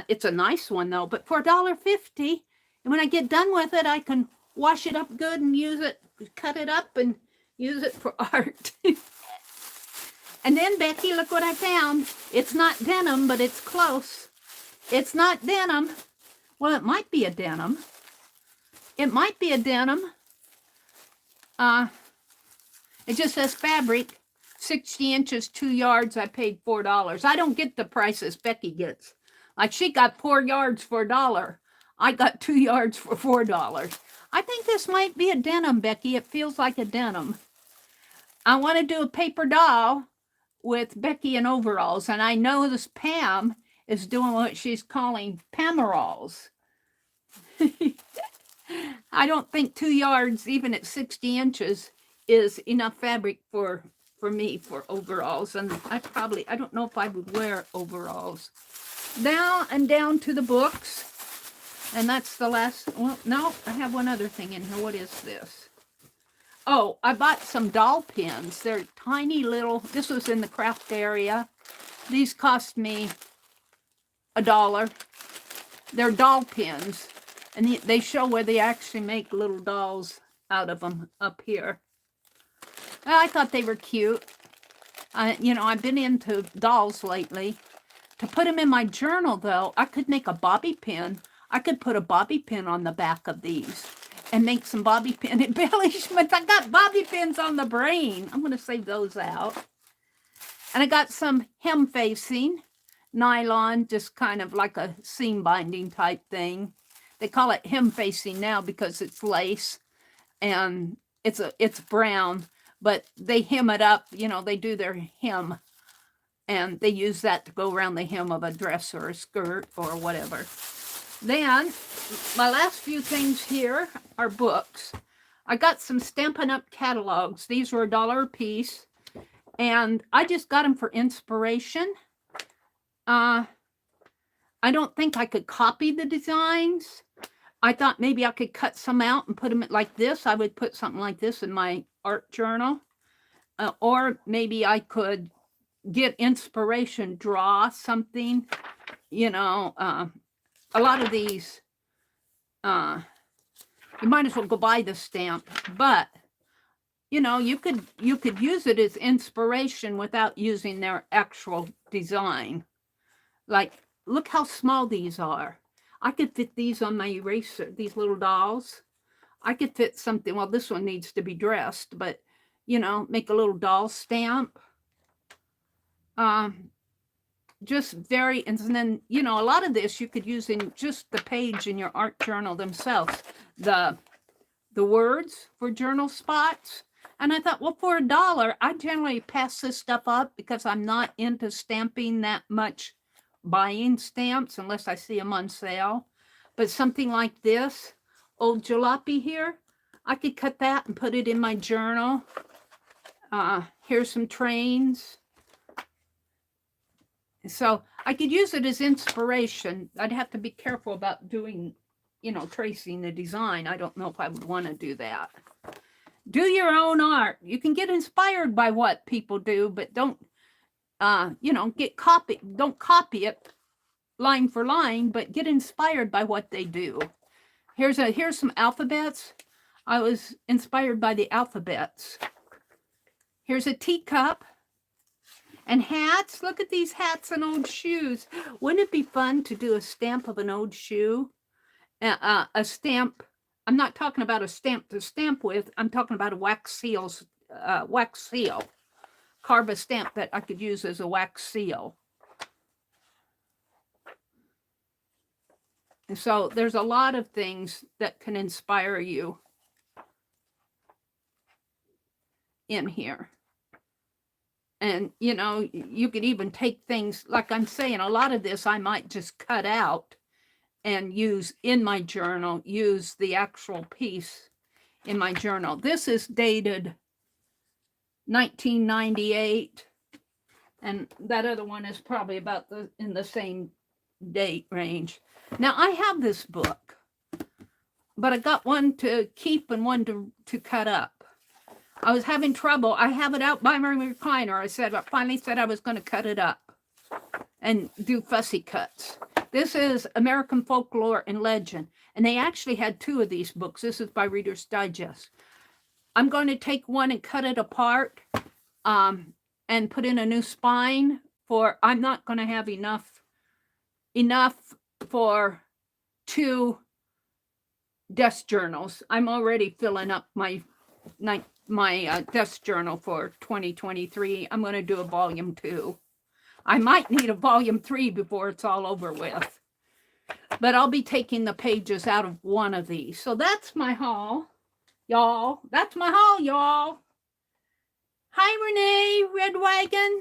It's a nice one though, but for $1.50, and when I get done with it, I can wash it up good and use it, cut it up and use it for art. And then, Becky, look what I found. It's not denim, but it's close. It's not denim. Well, it might be a denim. It might be a denim. It just says fabric, 60 inches, 2 yards. I paid $4. I don't get the prices Becky gets. Like, she got 4 yards for $1. I got 2 yards for $4. I think this might be a denim, Becky. It feels like a denim. I want to do a paper doll with Becky in overalls, and I know this Pam is doing what she's calling Pameralls. I don't think 2 yards, even at 60 inches, is enough fabric for me for overalls, and I don't know if I would wear overalls. Now I'm down to the books, and that's the last. Well, no, I have one other thing in here. What is this? Oh, I bought some doll pins. They're tiny little. This was in the craft area. These cost me $1. They're doll pins, and they show where they actually make little dolls out of them up here. I thought they were cute. You know, I've been into dolls lately. To put them in my journal, though, I could make a bobby pin. I could put a bobby pin on the back of these and make some bobby pin embellishments. I got bobby pins on the brain. I'm going to save those out. And I got some hem facing nylon, just kind of like a seam binding type thing. They call it hem facing now because it's lace and it's brown, but they hem it up. You know, they do their hem. And they use that to go around the hem of a dress or a skirt or whatever. Then, my last few things here are books. I got some Stampin' Up! Catalogs. These were $1 a piece. And I just got them for inspiration. I don't think I could copy the designs. I thought maybe I could cut some out and put them like this. I would put something like this in my art journal. Or maybe I could get inspiration, draw something, you know. A lot of these, you might as well go buy the stamp, but you know, you could use it as inspiration without using their actual design. Like, look how small these are. I could fit these on my eraser, these little dolls. I could fit something, well, this one needs to be dressed, but you know, make a little doll stamp. Just very, and then, you know, a lot of this you could use in just the page in your art journal themselves. The words for journal spots. And I thought, well, for $1, I generally pass this stuff up because I'm not into stamping that much, buying stamps unless I see them on sale. But something like this, old jalopy here, I could cut that and put it in my journal. Here's some trains. So I could use it as inspiration. I'd have to be careful about doing, you know, tracing the design. I don't know if I would want to do that. Do your own art. You can get inspired by what people do, but don't, you know, don't copy it line for line, but get inspired by what they do. Here's some alphabets. I was inspired by the alphabets. Here's a teacup. And hats, look at these hats and old shoes. Wouldn't it be fun to do a stamp of an old shoe? A stamp, I'm not talking about a stamp to stamp with, I'm talking about a wax seal carve a stamp that I could use as a wax seal. And so there's a lot of things that can inspire you in here. And, you know, you could even take things, like I'm saying, a lot of this I might just cut out and use in my journal, use the actual piece in my journal. This is dated 1998, and that other one is probably about in the same date range. Now, I have this book, but I got one to keep and one to cut up. I was having trouble. I have it out by my recliner. I finally said I was going to cut it up and do fussy cuts. This is American Folklore and Legend. And they actually had 2 of these books. This is by Reader's Digest. I'm going to take one and cut it apart and put in a new spine I'm not going to have enough for 2 desk journals. I'm already filling up my desk journal for 2023. I'm going to do a volume 2. I might need a volume 3 before it's all over with. But I'll be taking the pages out of one of these. So that's my haul, y'all. That's my haul, y'all. Hi, Renee, Red Wagon.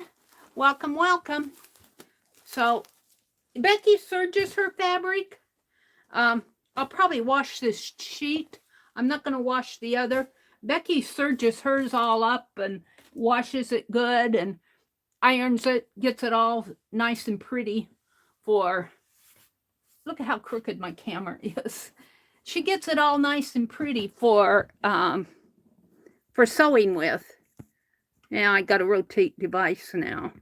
Welcome, welcome. So Becky serges her fabric. I'll probably wash this sheet. I'm not going to wash the other. Becky serges hers all up and washes it good and irons it, gets it all nice and pretty for, look at how crooked my camera is. She gets it all nice and pretty for sewing with. Now I got a rotate device now.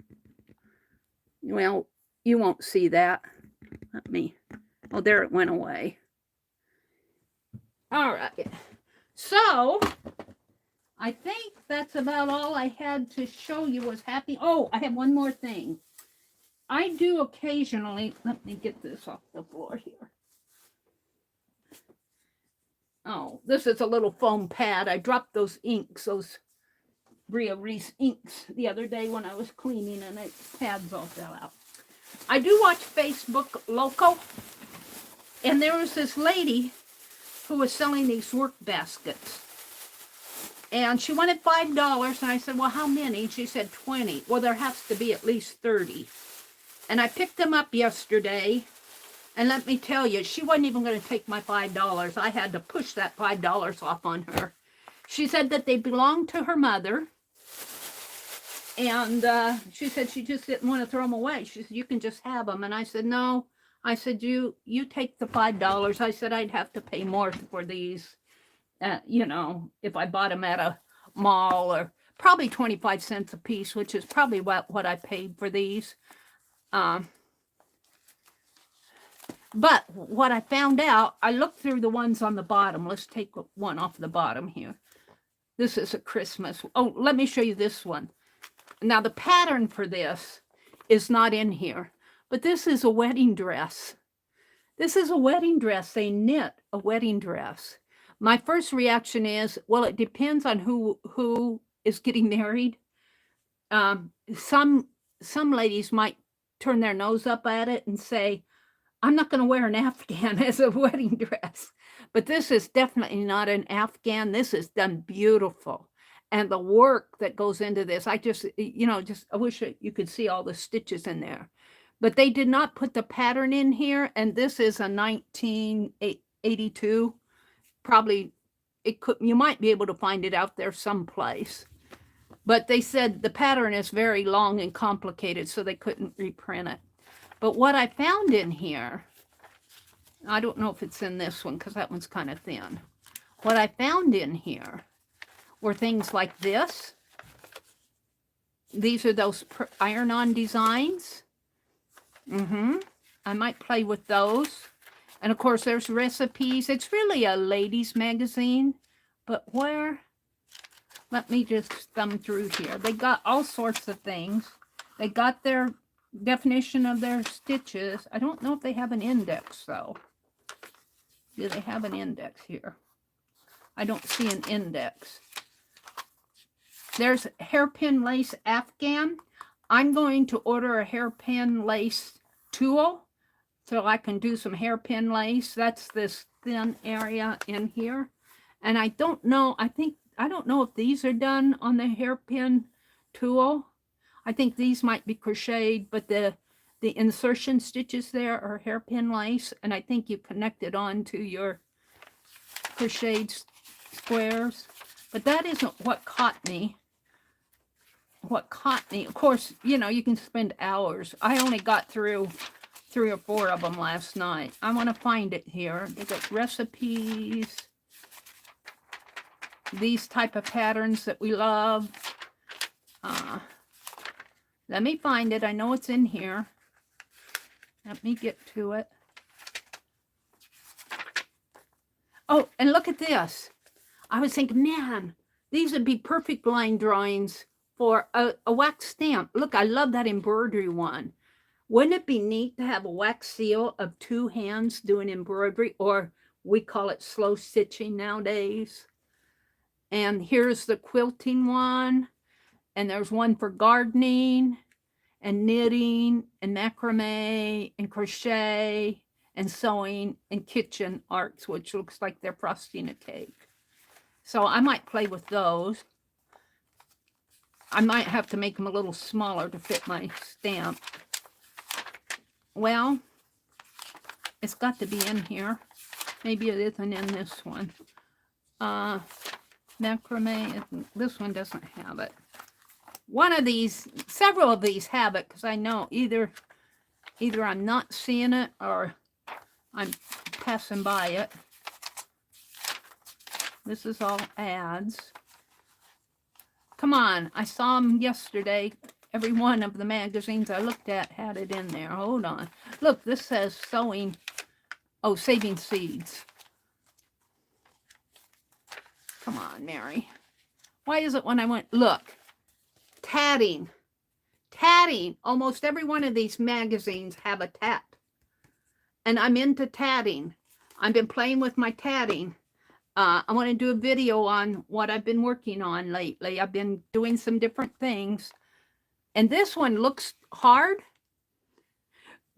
Well, you won't see that. Let me, oh, there it went away. All right. So, I think that's about all I had to show you was happy. Oh, I have one more thing. I do occasionally, let me get this off the floor here. Oh, this is a little foam pad. I dropped those inks, those Bria Reese inks the other day when I was cleaning and the pads all fell out. I do watch Facebook Local, and there was this lady who was selling these work baskets. And she wanted $5, and I said, well, how many? She said 20. Well, there has to be at least 30. And I picked them up yesterday, and let me tell you, she wasn't even going to take my $5. I had to push that $5 off on her. She said that they belonged to her mother, and she said she just didn't want to throw them away. She said, you can just have them. And I said, no. I said, you take the $5. I said, I'd have to pay more for these, you know, if I bought them at a mall, or probably 25 cents a piece, which is probably what I paid for these. But what I found out, I looked through the ones on the bottom. Let's take one off the bottom here. This is a Christmas. Oh, let me show you this one. Now, the pattern for this is not in here. But this is a wedding dress. This is a wedding dress. They knit a wedding dress. My first reaction is, well, it depends on who is getting married. Some ladies might turn their nose up at it and say, I'm not going to wear an Afghan as a wedding dress. But this is definitely not an Afghan. This is done beautiful. And the work that goes into this, I just, you know, I wish you could see all the stitches in there. But they did not put the pattern in here, and this is a 1982. Probably, you might be able to find it out there someplace. But they said the pattern is very long and complicated, so they couldn't reprint it. But what I found in here, I don't know if it's in this one, because that one's kind of thin. What I found in here were things like this. These are those iron-on designs. I might play with those. And of course, there's recipes. It's really a ladies' magazine. But where? Let me just thumb through here. They got all sorts of things. They got their definition of their stitches. I don't know if they have an index, though. Do they have an index here? I don't see an index. There's hairpin lace Afghan. I'm going to order a hairpin lace tool so I can do some hairpin lace. That's this thin area in here. And I don't know, I don't know if these are done on the hairpin tool. I think these might be crocheted, but the insertion stitches there are hairpin lace, and I think you connect it onto your crocheted squares. But that isn't what caught me. What caught me, of course, you know, you can spend hours. I only got through 3 or 4 of them last night. I want to find it here. They got recipes, these type of patterns that we love. Let me find it. I know it's in here. Let me get to it. Oh, and look at this. I was thinking, man, these would be perfect line drawings for a wax stamp. Look, I love that embroidery one. Wouldn't it be neat to have a wax seal of 2 hands doing embroidery, or we call it slow stitching nowadays? And here's the quilting one, and there's one for gardening and knitting and macrame and crochet and sewing and kitchen arts, which looks like they're frosting a cake. So I might play with those. I might have to make them a little smaller to fit my stamp. Well, it's got to be in here. Maybe it isn't in this one. Macrame, this one doesn't have it. One of these, several of these have it, because I know either I'm not seeing it or I'm passing by it. This is all ads. Come on, I saw them yesterday. Every one of the magazines I looked at had it in there. Hold on. Look, this says sewing. Oh, saving seeds. Come on, Meri. Why is it when I went, look, tatting. Tatting. Almost every one of these magazines have a tat. And I'm into tatting. I've been playing with my tatting. I want to do a video on what I've been working on lately. I've been doing some different things. And this one looks hard,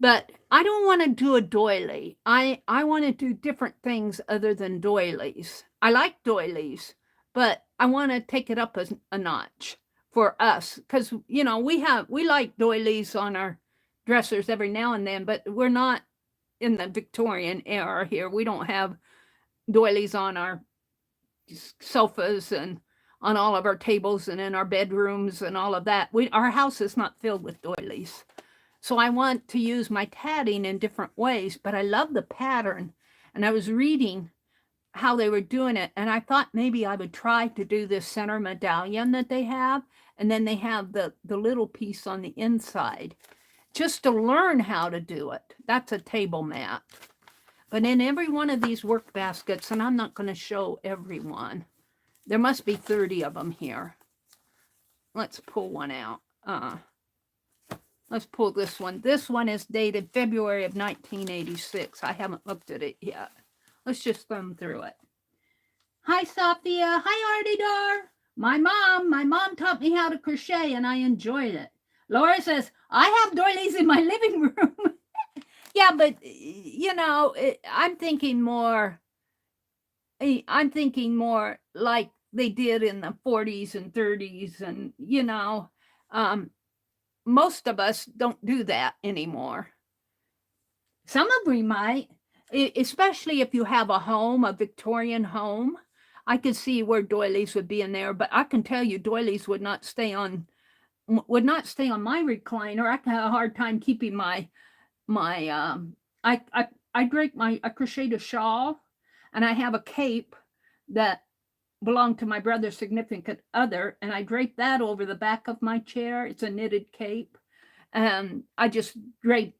but I don't want to do a doily. I want to do different things other than doilies. I like doilies, but I want to take it up a notch for us. Because, you know, we like doilies on our dressers every now and then, but we're not in the Victorian era here. We don't have doilies on our sofas and on all of our tables and in our bedrooms and all of that. Our house is not filled with doilies. So I want to use my tatting in different ways, but I love the pattern. And I was reading how they were doing it, and I thought maybe I would try to do this center medallion that they have, and then they have the little piece on the inside, just to learn how to do it. That's a table mat. But in every one of these work baskets, and I'm not going to show every one, there must be 30 of them here. Let's pull one out. Let's pull this one. This one is dated February of 1986. I haven't looked at it yet. Let's just thumb through it. Hi, Sophia. Hi, Artie My mom taught me how to crochet, and I enjoyed it. Laura says, I have doilies in my living room. Yeah, but, you know, I'm thinking more like they did in the 40s and 30s. And, you know, most of us don't do that anymore. Some of we might, especially if you have a home, a Victorian home. I could see where doilies would be in there, but I can tell you doilies would not stay on my recliner. I have a hard time keeping I crocheted a shawl, and I have a cape that belonged to my brother's significant other, and I draped that over the back of my chair. It's a knitted cape, and I just drape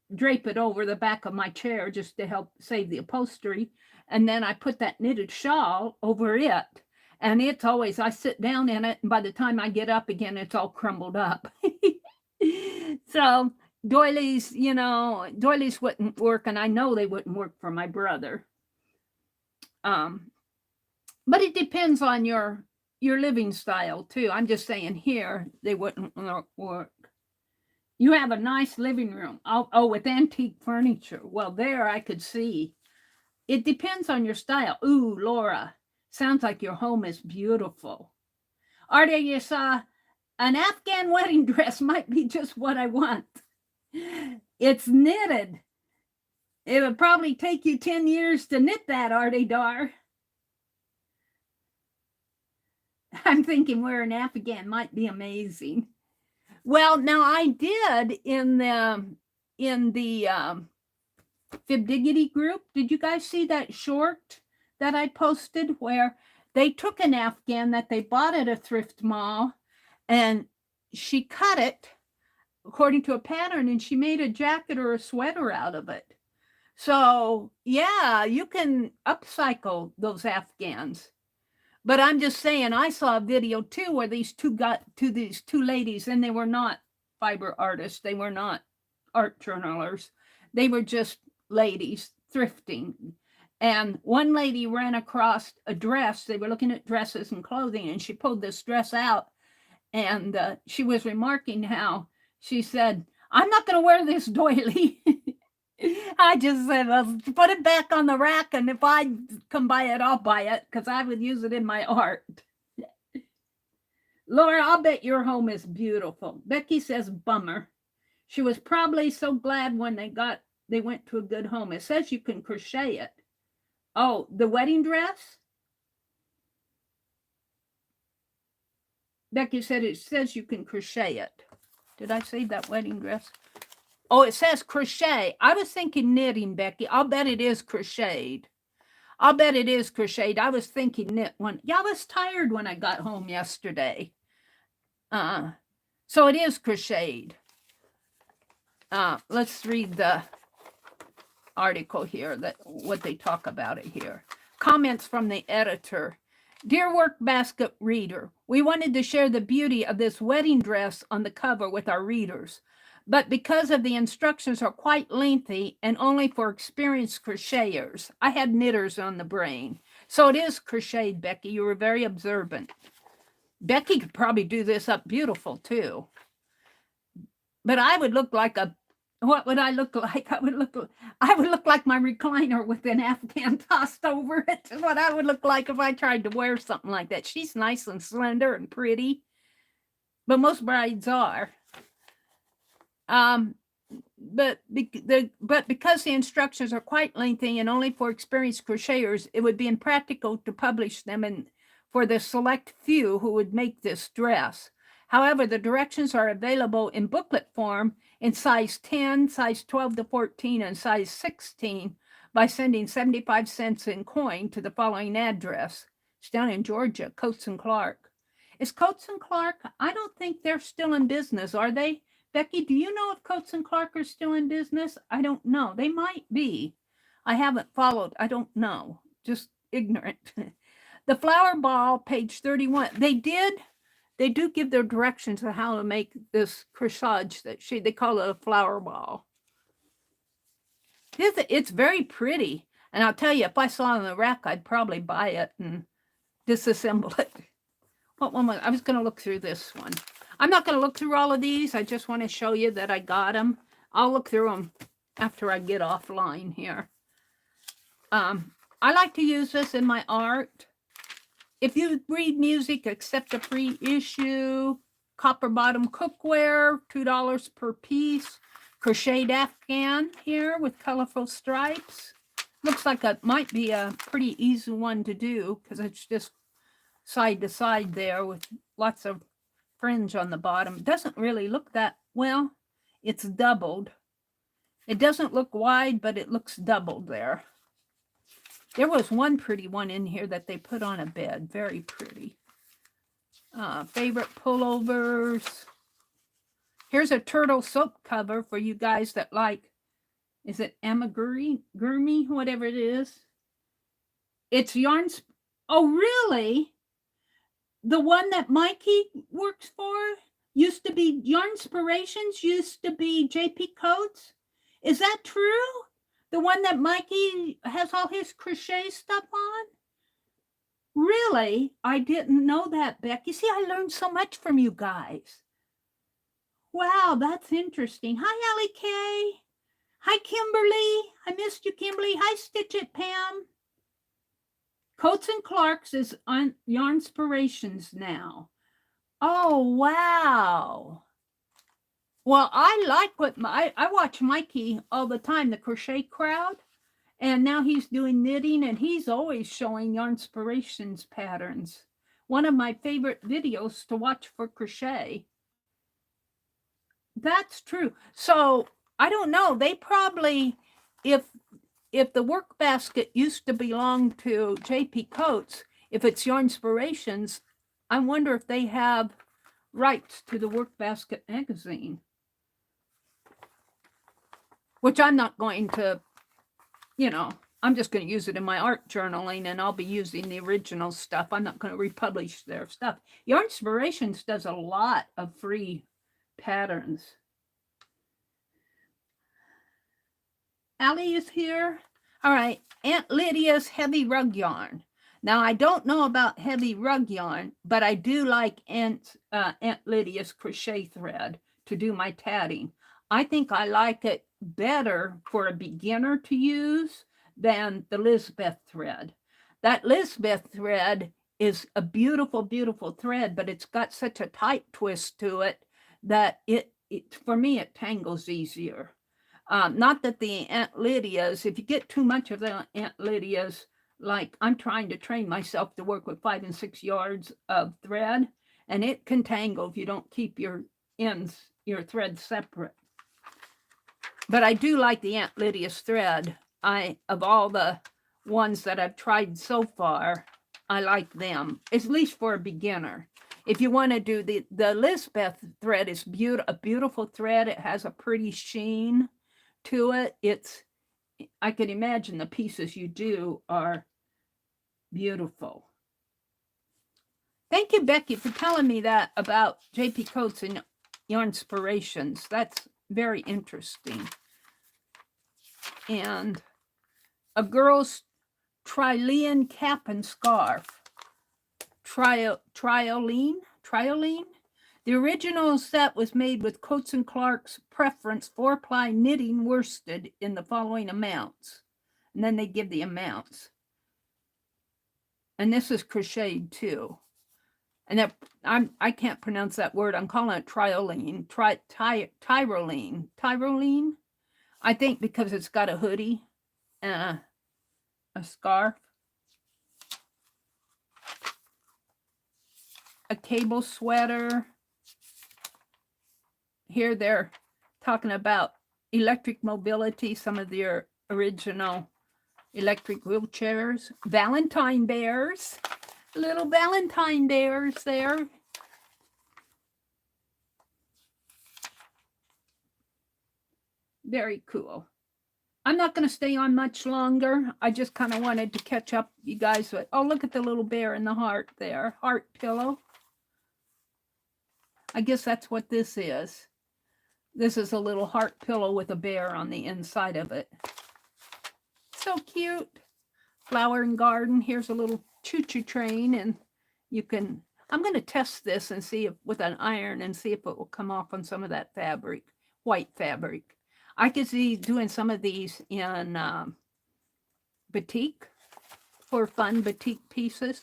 it over the back of my chair just to help save the upholstery. And then I put that knitted shawl over it, and it's always, I sit down in it, and by the time I get up again, it's all crumbled up. So doilies, you know, doilies wouldn't work, and I know they wouldn't work for my brother. But it depends on your your living style too. I'm just saying here they wouldn't work. You have a nice living room. Oh, with antique furniture. Well, there I could see. It depends on your style. Ooh, Laura, sounds like your home is beautiful. Artie, you saw an Afghan wedding dress might be just what I want. It's knitted. It would probably take you 10 years to knit that, Artie Dar. I'm thinking wearing Afghan might be amazing. Well, now I did in the Fib Diggity group. Did you guys see that short that I posted where they took an Afghan that they bought at a thrift mall and she cut it according to a pattern and she made a jacket or a sweater out of it. So yeah, you can upcycle those Afghans. But I'm just saying, I saw a video too where these two ladies, and they were not fiber artists. They were not art journalers. They were just ladies thrifting. And one lady ran across a dress. They were looking at dresses and clothing, and she pulled this dress out. And she was remarking how she said, I'm not going to wear this doily. I just said, well, put it back on the rack, and if I come by it, I'll buy it, because I would use it in my art. Laura, I'll bet your home is beautiful. Becky says, bummer. She was probably so glad when they went to a good home. It says you can crochet it. Oh, the wedding dress? Becky said it says you can crochet it. Did I say that wedding dress? Oh, it says crochet. I was thinking knitting, Becky. I'll bet it is crocheted. I was thinking knit one. Yeah, I was tired when I got home yesterday. So it is crocheted. Let's read the article here, what they talk about it here. Comments from the editor. Dear Work Basket reader, we wanted to share the beauty of this wedding dress on the cover with our readers. But because of the instructions are quite lengthy and only for experienced crocheters, I had knitters on the brain. So it is crocheted, Becky. You were very observant. Becky could probably do this up beautiful too. But I would look like what would I look like? I would look like my recliner with an Afghan tossed over it. What I would look like if I tried to wear something like that. She's nice and slender and pretty, but most brides are. But because the instructions are quite lengthy and only for experienced crocheters, it would be impractical to publish them for the select few who would make this dress. However, the directions are available in booklet form in size 10, size 12 to 14, and size 16 by sending 75 cents in coin to the following address. It's down in Georgia, Coates and Clark. Is Coates and Clark? I don't think they're still in business, are they? Becky, do you know if Coates and Clark are still in business? I don't know. They might be. I haven't followed. I don't know. Just ignorant. The flower ball, page 31. They do give their directions on how to make this corsage that they call it a flower ball. It's very pretty. And I'll tell you, if I saw it on the rack, I'd probably buy it and disassemble it. What one was? I was going to look through this one. I'm not going to look through all of these. I just want to show you that I got them. I'll look through them after I get offline here. I like to use this in my art. If you read music, accept a free issue. Copper bottom cookware, $2 per piece. Crocheted Afghan here with colorful stripes. Looks like it might be a pretty easy one to do because it's just side to side there with lots of fringe on the bottom. It doesn't really look that well. It's doubled. It doesn't look wide, but it looks doubled there. There was one pretty one in here that they put on a bed. Very pretty. Favorite pullovers. Here's a turtle soap cover for you guys that like, is it amigurumi, whatever it is. It's yarn. Oh, really? The one that Mikey works for used to be Yarnspirations, used to be JP Coates. Is that true? The one that Mikey has all his crochet stuff on? Really? I didn't know that, Becky. See, I learned so much from you guys. Wow, that's interesting. Hi, Allie Kay. Hi, Kimberly. I missed you, Kimberly. Hi, Stitch It, Pam. Coates and Clark's is on Yarnspirations now. Oh, wow. Well, I like what I watch Mikey all the time, the Crochet Crowd, and now he's doing knitting, and he's always showing Yarnspirations patterns. One of my favorite videos to watch for crochet. That's true. So I don't know. They probably, if the work basket used to belong to J.P. Coates, if it's Yarnspirations, I wonder if they have rights to the work basket magazine. Which I'm not going to, I'm just going to use it in my art journaling, and I'll be using the original stuff. I'm not going to republish their stuff. Yarnspirations does a lot of free patterns. Allie is here. All right, Aunt Lydia's heavy rug yarn. Now, I don't know about heavy rug yarn, but I do like Aunt Lydia's crochet thread to do my tatting. I think I like it better for a beginner to use than the Lisbeth thread. That Lisbeth thread is a beautiful, beautiful thread, but it's got such a tight twist to it that it for me, it tangles easier. Not that the Aunt Lydia's, if you get too much of the Aunt Lydia's, like I'm trying to train myself to work with 5 and 6 yards of thread, and it can tangle if you don't keep your ends, your thread separate. But I do like the Aunt Lydia's thread. Of all the ones that I've tried so far, I like them, at least for a beginner. If you want to do the Lisbeth thread, is a beautiful thread. It has a pretty sheen to it. I can imagine the pieces you do are beautiful. Thank you, Becky, for telling me that about J.P. Coates and Yarnspirations. That's very interesting. And a girl's Trilene cap and scarf. Trioline. The original set was made with Coates and Clark's preference 4-ply knitting worsted in the following amounts. And then they give the amounts. And this is crocheted too. And that I can't pronounce that word. I'm calling it trioline. Tyroline. I think because it's got a hoodie and a scarf. A cable sweater. Here they're talking about electric mobility, some of their original electric wheelchairs. Valentine bears. Little Valentine bears there. Very cool. I'm not going to stay on much longer. I just kind of wanted to catch up you guys with. Oh, look at the little bear in the heart there. Heart pillow. I guess that's what this is. This is a little heart pillow with a bear on the inside of it. So cute. Flower and garden. Here's a little choo-choo train, and you can, I'm going to test this and see if with an iron and see if it will come off on some of that fabric, white fabric. I could see doing some of these in batik for fun batik pieces.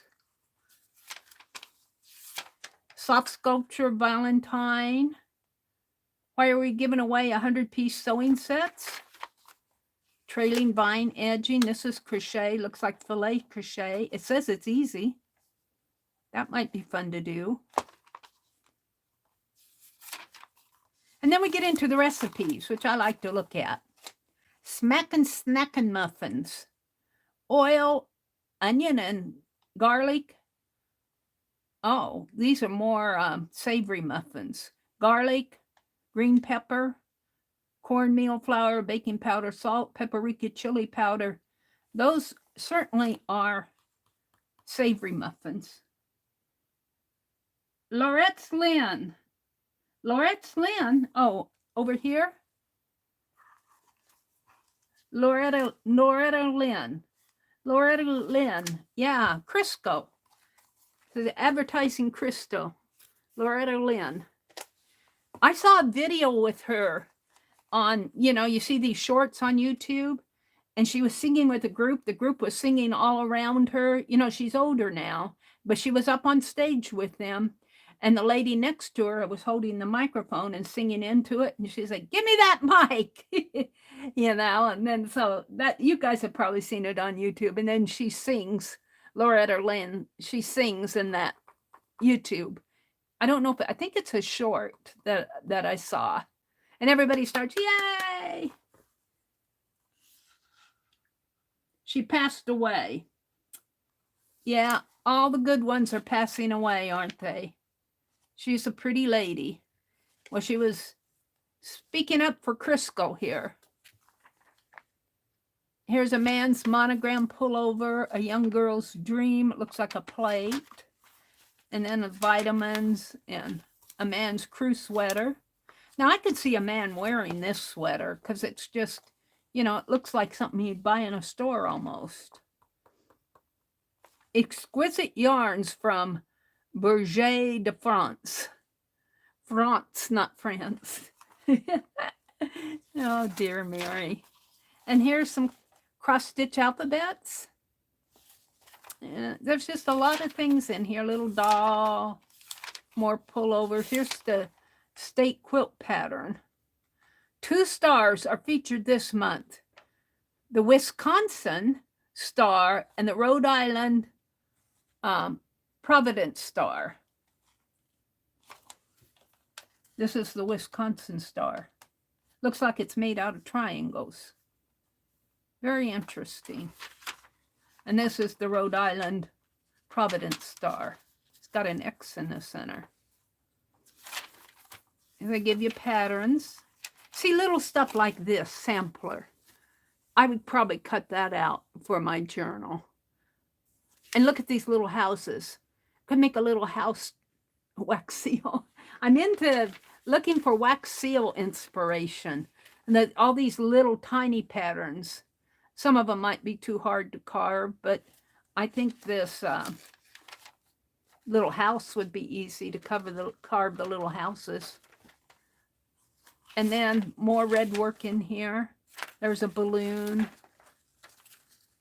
Soft sculpture Valentine. Why are we giving away 100-piece sewing sets? Trailing vine edging. This is crochet. Looks like filet crochet. It says it's easy. That might be fun to do. And then we get into the recipes, which I like to look at. Smackin' snackin' muffins. Oil, onion, and garlic. Oh, these are more savory muffins. Garlic, green pepper, cornmeal flour, baking powder, salt, paprika, chili powder. Those certainly are savory muffins. Laurette's Lynn. Laurette's Lynn. Oh, over here. Loretta Lynn. Loretta Lynn. Yeah, Crisco. The advertising crystal, Loretta Lynn. I saw a video with her on, you see these shorts on YouTube, and she was singing with a group. The group was singing all around her. She's older now, but she was up on stage with them. And the lady next to her was holding the microphone and singing into it. And she's like, give me that mic, And then so that you guys have probably seen it on YouTube. And then she sings, Loretta Lynn, she sings in that YouTube. I don't know I think it's a short that I saw. And everybody starts, yay! She passed away. Yeah, all the good ones are passing away, aren't they? She's a pretty lady. Well, she was speaking up for Crisco here. Here's a man's monogram pullover, a young girl's dream. It looks like a plate. And then vitamins and a man's crew sweater. Now, I could see a man wearing this sweater because it's just, it looks like something you'd buy in a store almost. Exquisite yarns from Berger de France. France, not France. Oh, dear Mary. And here's some cross-stitch alphabets. There's just a lot of things in here. Little doll, more pullovers. Here's the state quilt pattern. 2 stars are featured this month. The Wisconsin star and the Rhode Island Providence star. This is the Wisconsin star. Looks like it's made out of triangles. Very interesting. And this is the Rhode Island Providence star. It's got an X in the center. And they give you patterns. See, little stuff like this, sampler. I would probably cut that out for my journal. And look at these little houses. Could make a little house wax seal. I'm into looking for wax seal inspiration. And all these little tiny patterns. Some of them might be too hard to carve, but I think this little house would be easy to carve the little houses. And then more red work in here. There's a balloon,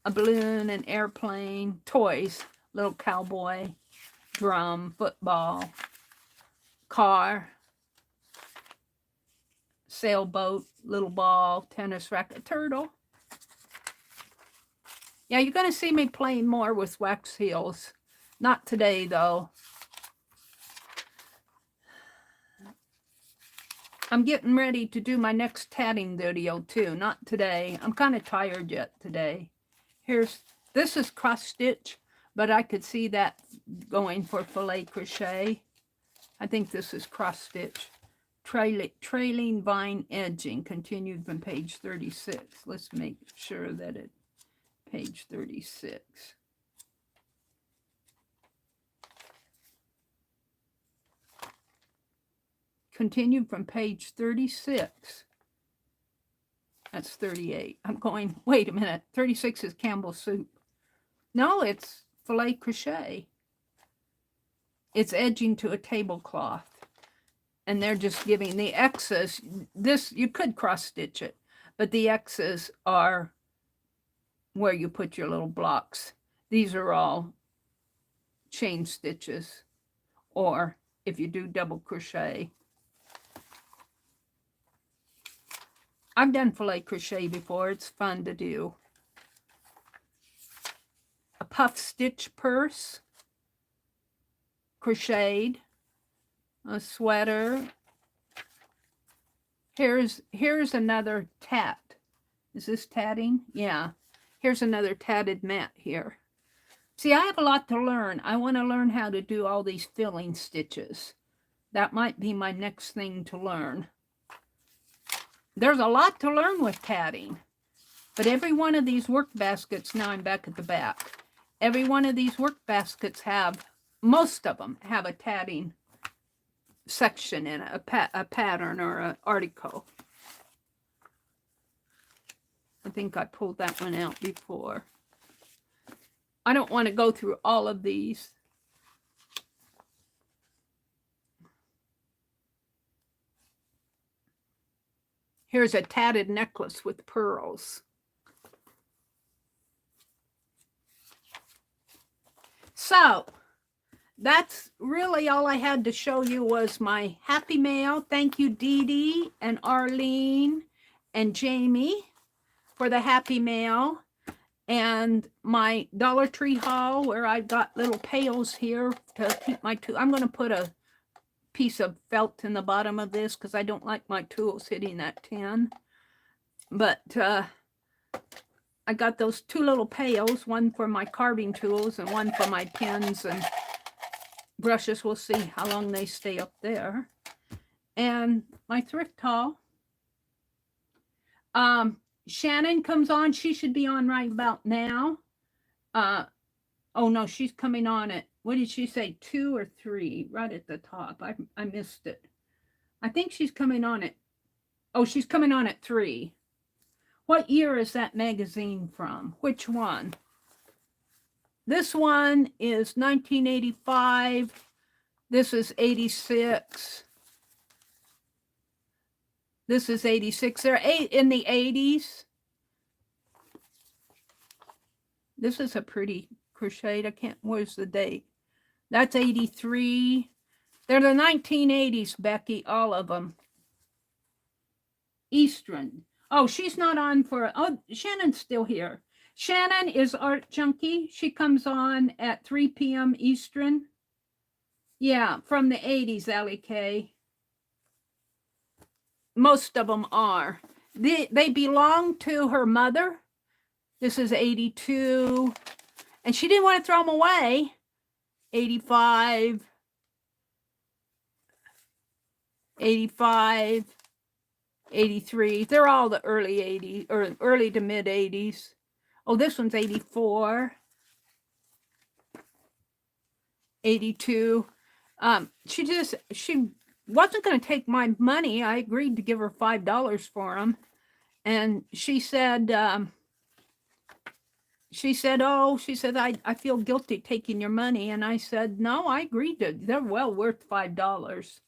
an airplane, toys, little cowboy, drum, football, car, sailboat, little ball, tennis racket, turtle. Yeah, you're going to see me playing more with wax seals. Not today, though. I'm getting ready to do my next tatting video, too. Not today. I'm kind of tired yet today. This is cross stitch, but I could see that going for filet crochet. I think this is cross stitch. Trailing vine edging, continued from page 36. Let's make sure that it page 36. Continued from page 36. That's 38. I'm going, wait a minute. 36 is Campbell's soup. No, it's filet crochet. It's edging to a tablecloth. And they're just giving the X's. This, you could cross stitch it, but the X's are where you put your little blocks. These are all chain stitches, or if you do double crochet. I've done filet crochet before. It's fun to do. A puff stitch purse, crocheted, a sweater. Here's another tat. Is this tatting? Yeah. Here's another tatted mat here. See, I have a lot to learn. I want to learn how to do all these filling stitches. That might be my next thing to learn. There's a lot to learn with tatting. But every one of these work baskets, now I'm back at the back. Every one of these work baskets most of them have a tatting section in it, a pattern or an article. I think I pulled that one out before. I don't want to go through all of these. Here's a tatted necklace with pearls. So that's really all I had to show you was my happy mail. Thank you, Dee Dee and Arlene and Jamie for the happy mail. And my Dollar Tree haul where I've got little pails here to keep my tools. I'm going to put a piece of felt in the bottom of this because I don't like my tools hitting that tin. But I got those 2 little pails, one for my carving tools and one for my pens and brushes. We'll see how long they stay up there. And my thrift haul. Shannon comes on. She should be on right about now. Oh no, she's coming on at, what did she say, 2 or 3? Right at the top. I missed it. I think she's coming on at, oh, she's coming on at 3. What year is that magazine from? Which one? This one is 1985. This is 86. This is 86. They're in the 80s. This is a pretty crocheted. I can't, where's the date? That's 83. They're the 1980s, Becky, all of them. Eastern. Oh, she's not on for, oh, Shannon's still here. Shannon is Art Junkie. She comes on at 3 p.m. Eastern. Yeah, from the 80s, Allie K. Most of them are. They belong to her mother. This is 82. And she didn't want to throw them away. 85. 85. 83. They're all the early 80s or early to mid 80s. Oh, this one's 84. 82. She wasn't going to take my money. I agreed to give her $5 for them. And she said, I feel guilty taking your money. And I said, no, I agreed to, they're well worth $5.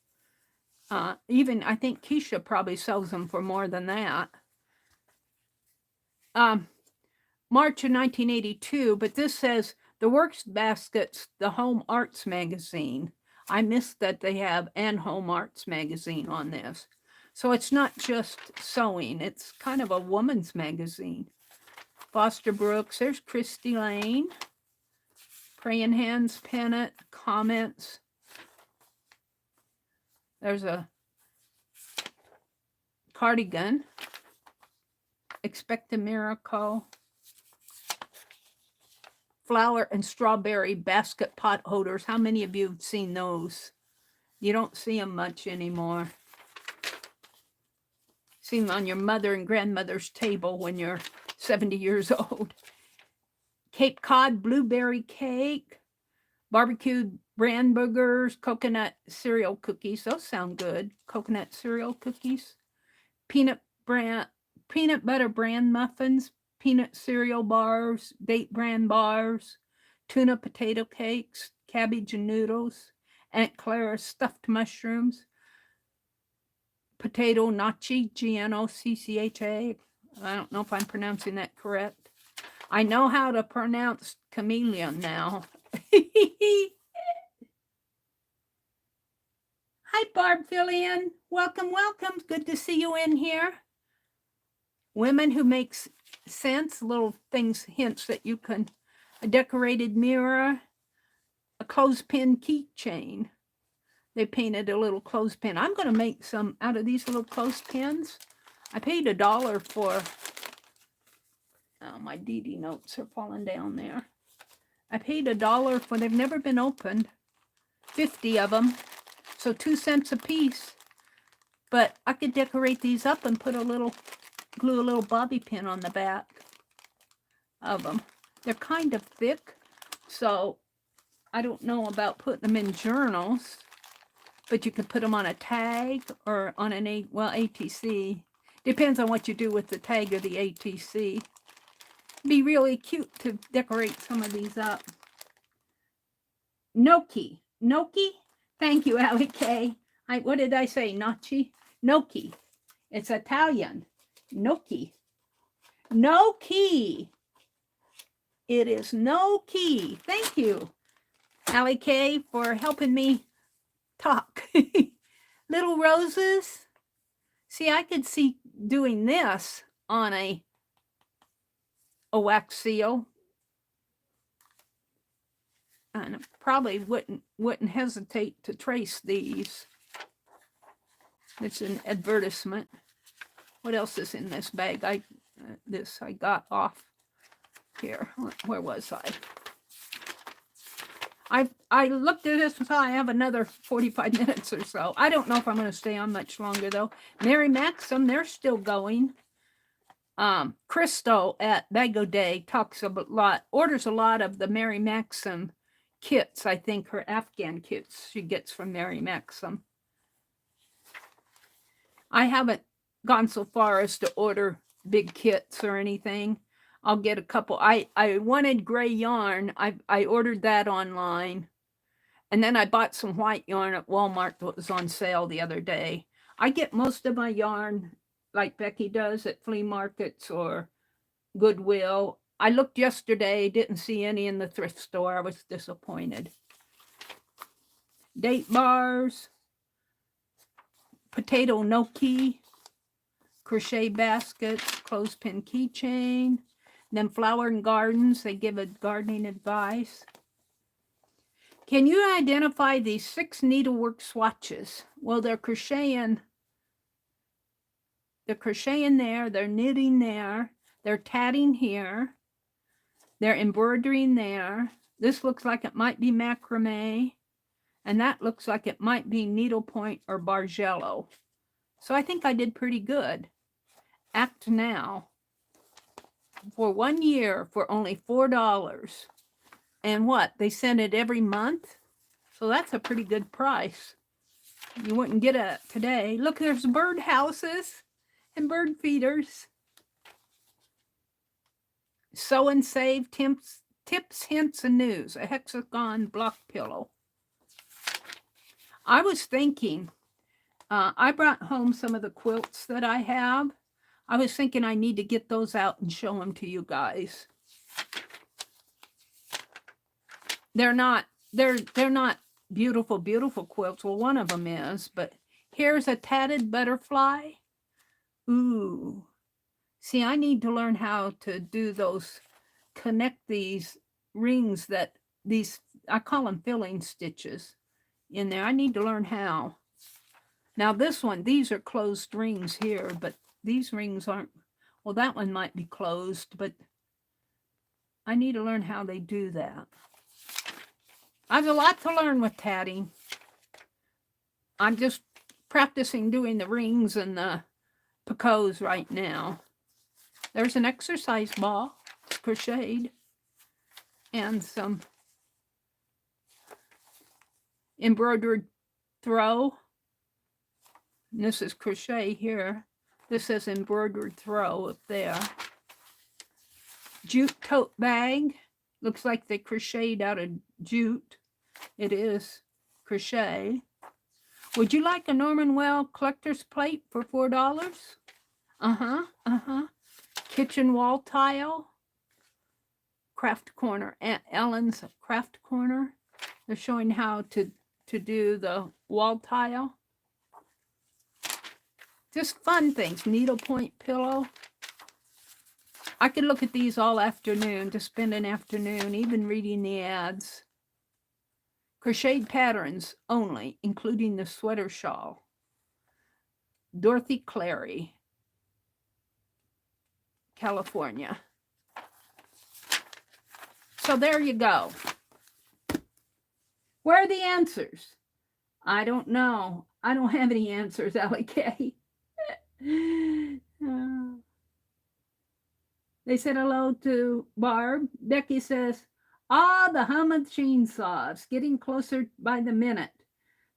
Even I think Keisha probably sells them for more than that. March of 1982, but this says the Works Baskets, the Home Arts magazine. I missed that they have an Home Arts magazine on this. So it's not just sewing, it's kind of a woman's magazine. Foster Brooks, there's Christy Lane. Praying Hands pennant, comments. There's a cardigan. Expect a Miracle. Flower and strawberry basket pot holders. How many of you have seen those? You don't see them much anymore. See them on your mother and grandmother's table when you're 70 years old. Cape Cod blueberry cake. Barbecued bran burgers. Coconut cereal cookies. Those sound good. Coconut cereal cookies. Peanut butter bran muffins. Peanut cereal bars, date bran bars, tuna potato cakes, cabbage and noodles, Aunt Clara's stuffed mushrooms, potato gnocchi, Gnoccha. I don't know if I'm pronouncing that correct. I know how to pronounce chameleon now. Hi, Barb Fillion. Welcome, welcome. Good to see you in here. Women who makes sense, little things, hints that you can, a decorated mirror, a clothespin keychain. They painted a little clothespin. I'm going to make some out of these little clothespins. I paid $1 for, oh, my DD notes are falling down there. I paid $1 for, they've never been opened, 50 of them, so 2 cents a piece. But I could decorate these up and put a little, glue a little bobby pin on the back of them. They're kind of thick, so I don't know about putting them in journals, but you could put them on a tag or on an ATC. Depends on what you do with the tag or the ATC. Be really cute to decorate some of these up. Gnocchi. Thank you, Allie K. What did I say? Gnocchi? Gnocchi. It's Italian. Gnocchi. Gnocchi. It is gnocchi. Thank you, Allie K, for helping me talk. Little roses. See, I could see doing this on a wax seal. And I probably wouldn't hesitate to trace these. It's an advertisement. What else is in this bag? I got off here. Where was I? I looked at this and saw I have another 45 minutes or so. I don't know if I'm going to stay on much longer though. Meri Maxim, they're still going. Crystal at Bago Day orders a lot of the Meri Maxim kits. I think her Afghan kits she gets from Meri Maxim. I haven't gone so far as to order big kits or anything. I'll get a couple. I wanted gray yarn. I ordered that online. And then I bought some white yarn at Walmart that was on sale the other day. I get most of my yarn like Becky does at flea markets or Goodwill. I looked yesterday, didn't see any in the thrift store. I was disappointed. Date bars, potato gnocchi, crochet baskets, clothespin keychain, then Flower and Gardens. They give a gardening advice. Can you identify these 6 needlework swatches? Well, they're crocheting. They're crocheting there. They're knitting there. They're tatting here. They're embroidering there. This looks like it might be macrame. And that looks like it might be needlepoint or Bargello. So I think I did pretty good. Act now. For 1 year for only $4. And what? They send it every month? So that's a pretty good price. You wouldn't get it today. Look, there's bird houses and bird feeders. Sew and Save tips, hints, and news. A hexagon block pillow. I was thinking, I brought home some of the quilts that I have. I was thinking I need to get those out and show them to you guys. They're not beautiful, beautiful quilts. Well, one of them is, but here's a tatted butterfly. Ooh. See, I need to learn how to do those, connect these rings I call them filling stitches in there. I need to learn how. Now this one, these are closed rings here, but these rings aren't, well, that one might be closed, but I need to learn how they do that. I have a lot to learn with tatting. I'm just practicing doing the rings and the picots right now. There's an exercise ball, it's crocheted, and some embroidered throw. And this is crochet here. This says embroidered throw up there. Jute tote bag. Looks like they crocheted out of jute. It is crochet. Would you like a Norman Well collector's plate for $4? Kitchen wall tile. Craft corner. Aunt Ellen's craft corner. They're showing how to do the wall tile. Just fun things. Needlepoint pillow. I could look at these all afternoon, to spend an afternoon, even reading the ads. Crocheted patterns only, including the sweater shawl. Dorothy Clary, California. So there you go. Where are the answers? I don't know. I don't have any answers, Allie K. They said hello to Barb. Becky says, the hum of chainsaws, getting closer by the minute.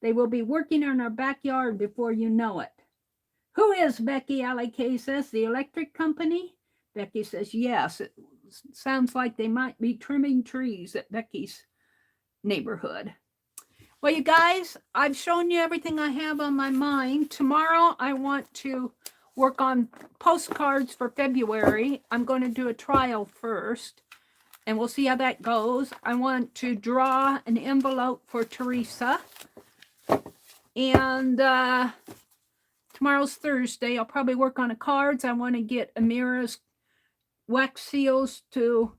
They will be working in our backyard before you know it. Who is Becky? Allie K says, the electric company? Becky says, yes. It sounds like they might be trimming trees at Becky's neighborhood. Well, you guys, I've shown you everything I have on my mind. Tomorrow, I want to work on postcards for February. I'm going to do a trial first, and we'll see how that goes. I want to draw an envelope for Teresa. And tomorrow's Thursday. I'll probably work on the cards. I want to get Amira's wax seals to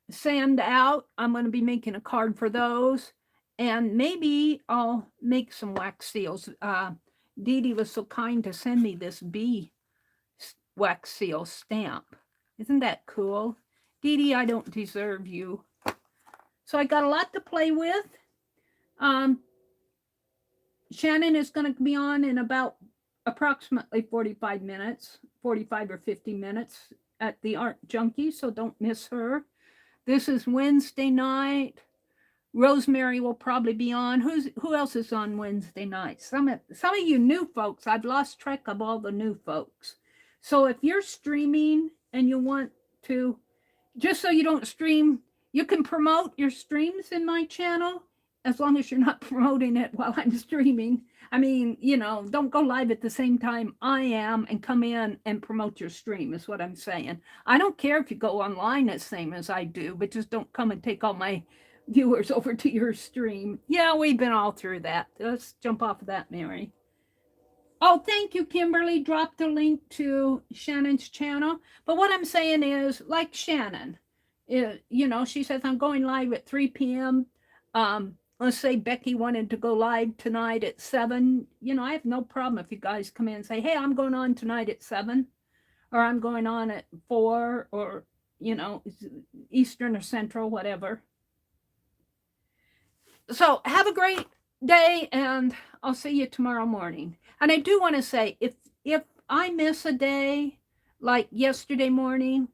sand out. I'm going to be making a card for those. And maybe I'll make some wax seals. Dee Dee was so kind to send me this bee wax seal stamp. Isn't that cool? Dee Dee, I don't deserve you. So I got a lot to play with. Shannon is going to be on in about approximately 45 minutes, 45 or 50 minutes at the Art Junkie, so don't miss her. This is Wednesday night. Rosemary will probably be on. Who else is on Wednesday night? Some of you new folks. I've lost track of all the new folks. So if you're streaming and you want to, just so you don't stream, you can promote your streams in my channel as long as you're not promoting it while I'm streaming. I mean, you know, don't go live at the same time I am and come in and promote your stream is what I'm saying. I don't care if you go online the same as I do, but just don't come and take all my viewers over to your stream. Yeah, we've been all through that. Let's jump off of that, Mary. Oh, thank you, Kimberly. Dropped a link to Shannon's channel. But what I'm saying is, like Shannon, you know, she says, I'm going live at 3 p.m. Let's say Becky wanted to go live tonight at 7. You know, I have no problem if you guys come in and say, hey, I'm going on tonight at 7, or I'm going on at 4, or, you know, Eastern or Central, whatever. So have a great day, and I'll see you tomorrow morning. And I do want to say, if I miss a day, like yesterday morning,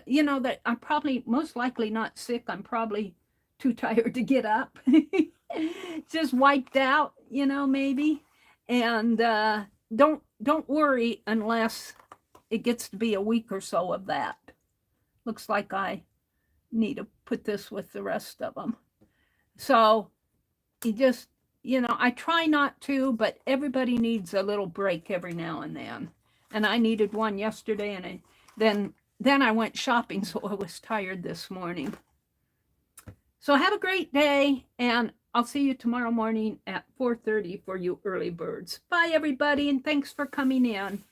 you know, that I'm probably most likely not sick. I'm probably too tired to get up. Just wiped out, you know, maybe. And don't worry unless it gets to be a week or so of that. Looks like I need to put this with the rest of them. So you just, you know, I try not to, but everybody needs a little break every now and then. And I needed one yesterday, and then I went shopping, so I was tired this morning. So have a great day, and I'll see you tomorrow morning at 4:30 for you early birds. Bye, everybody, and thanks for coming in.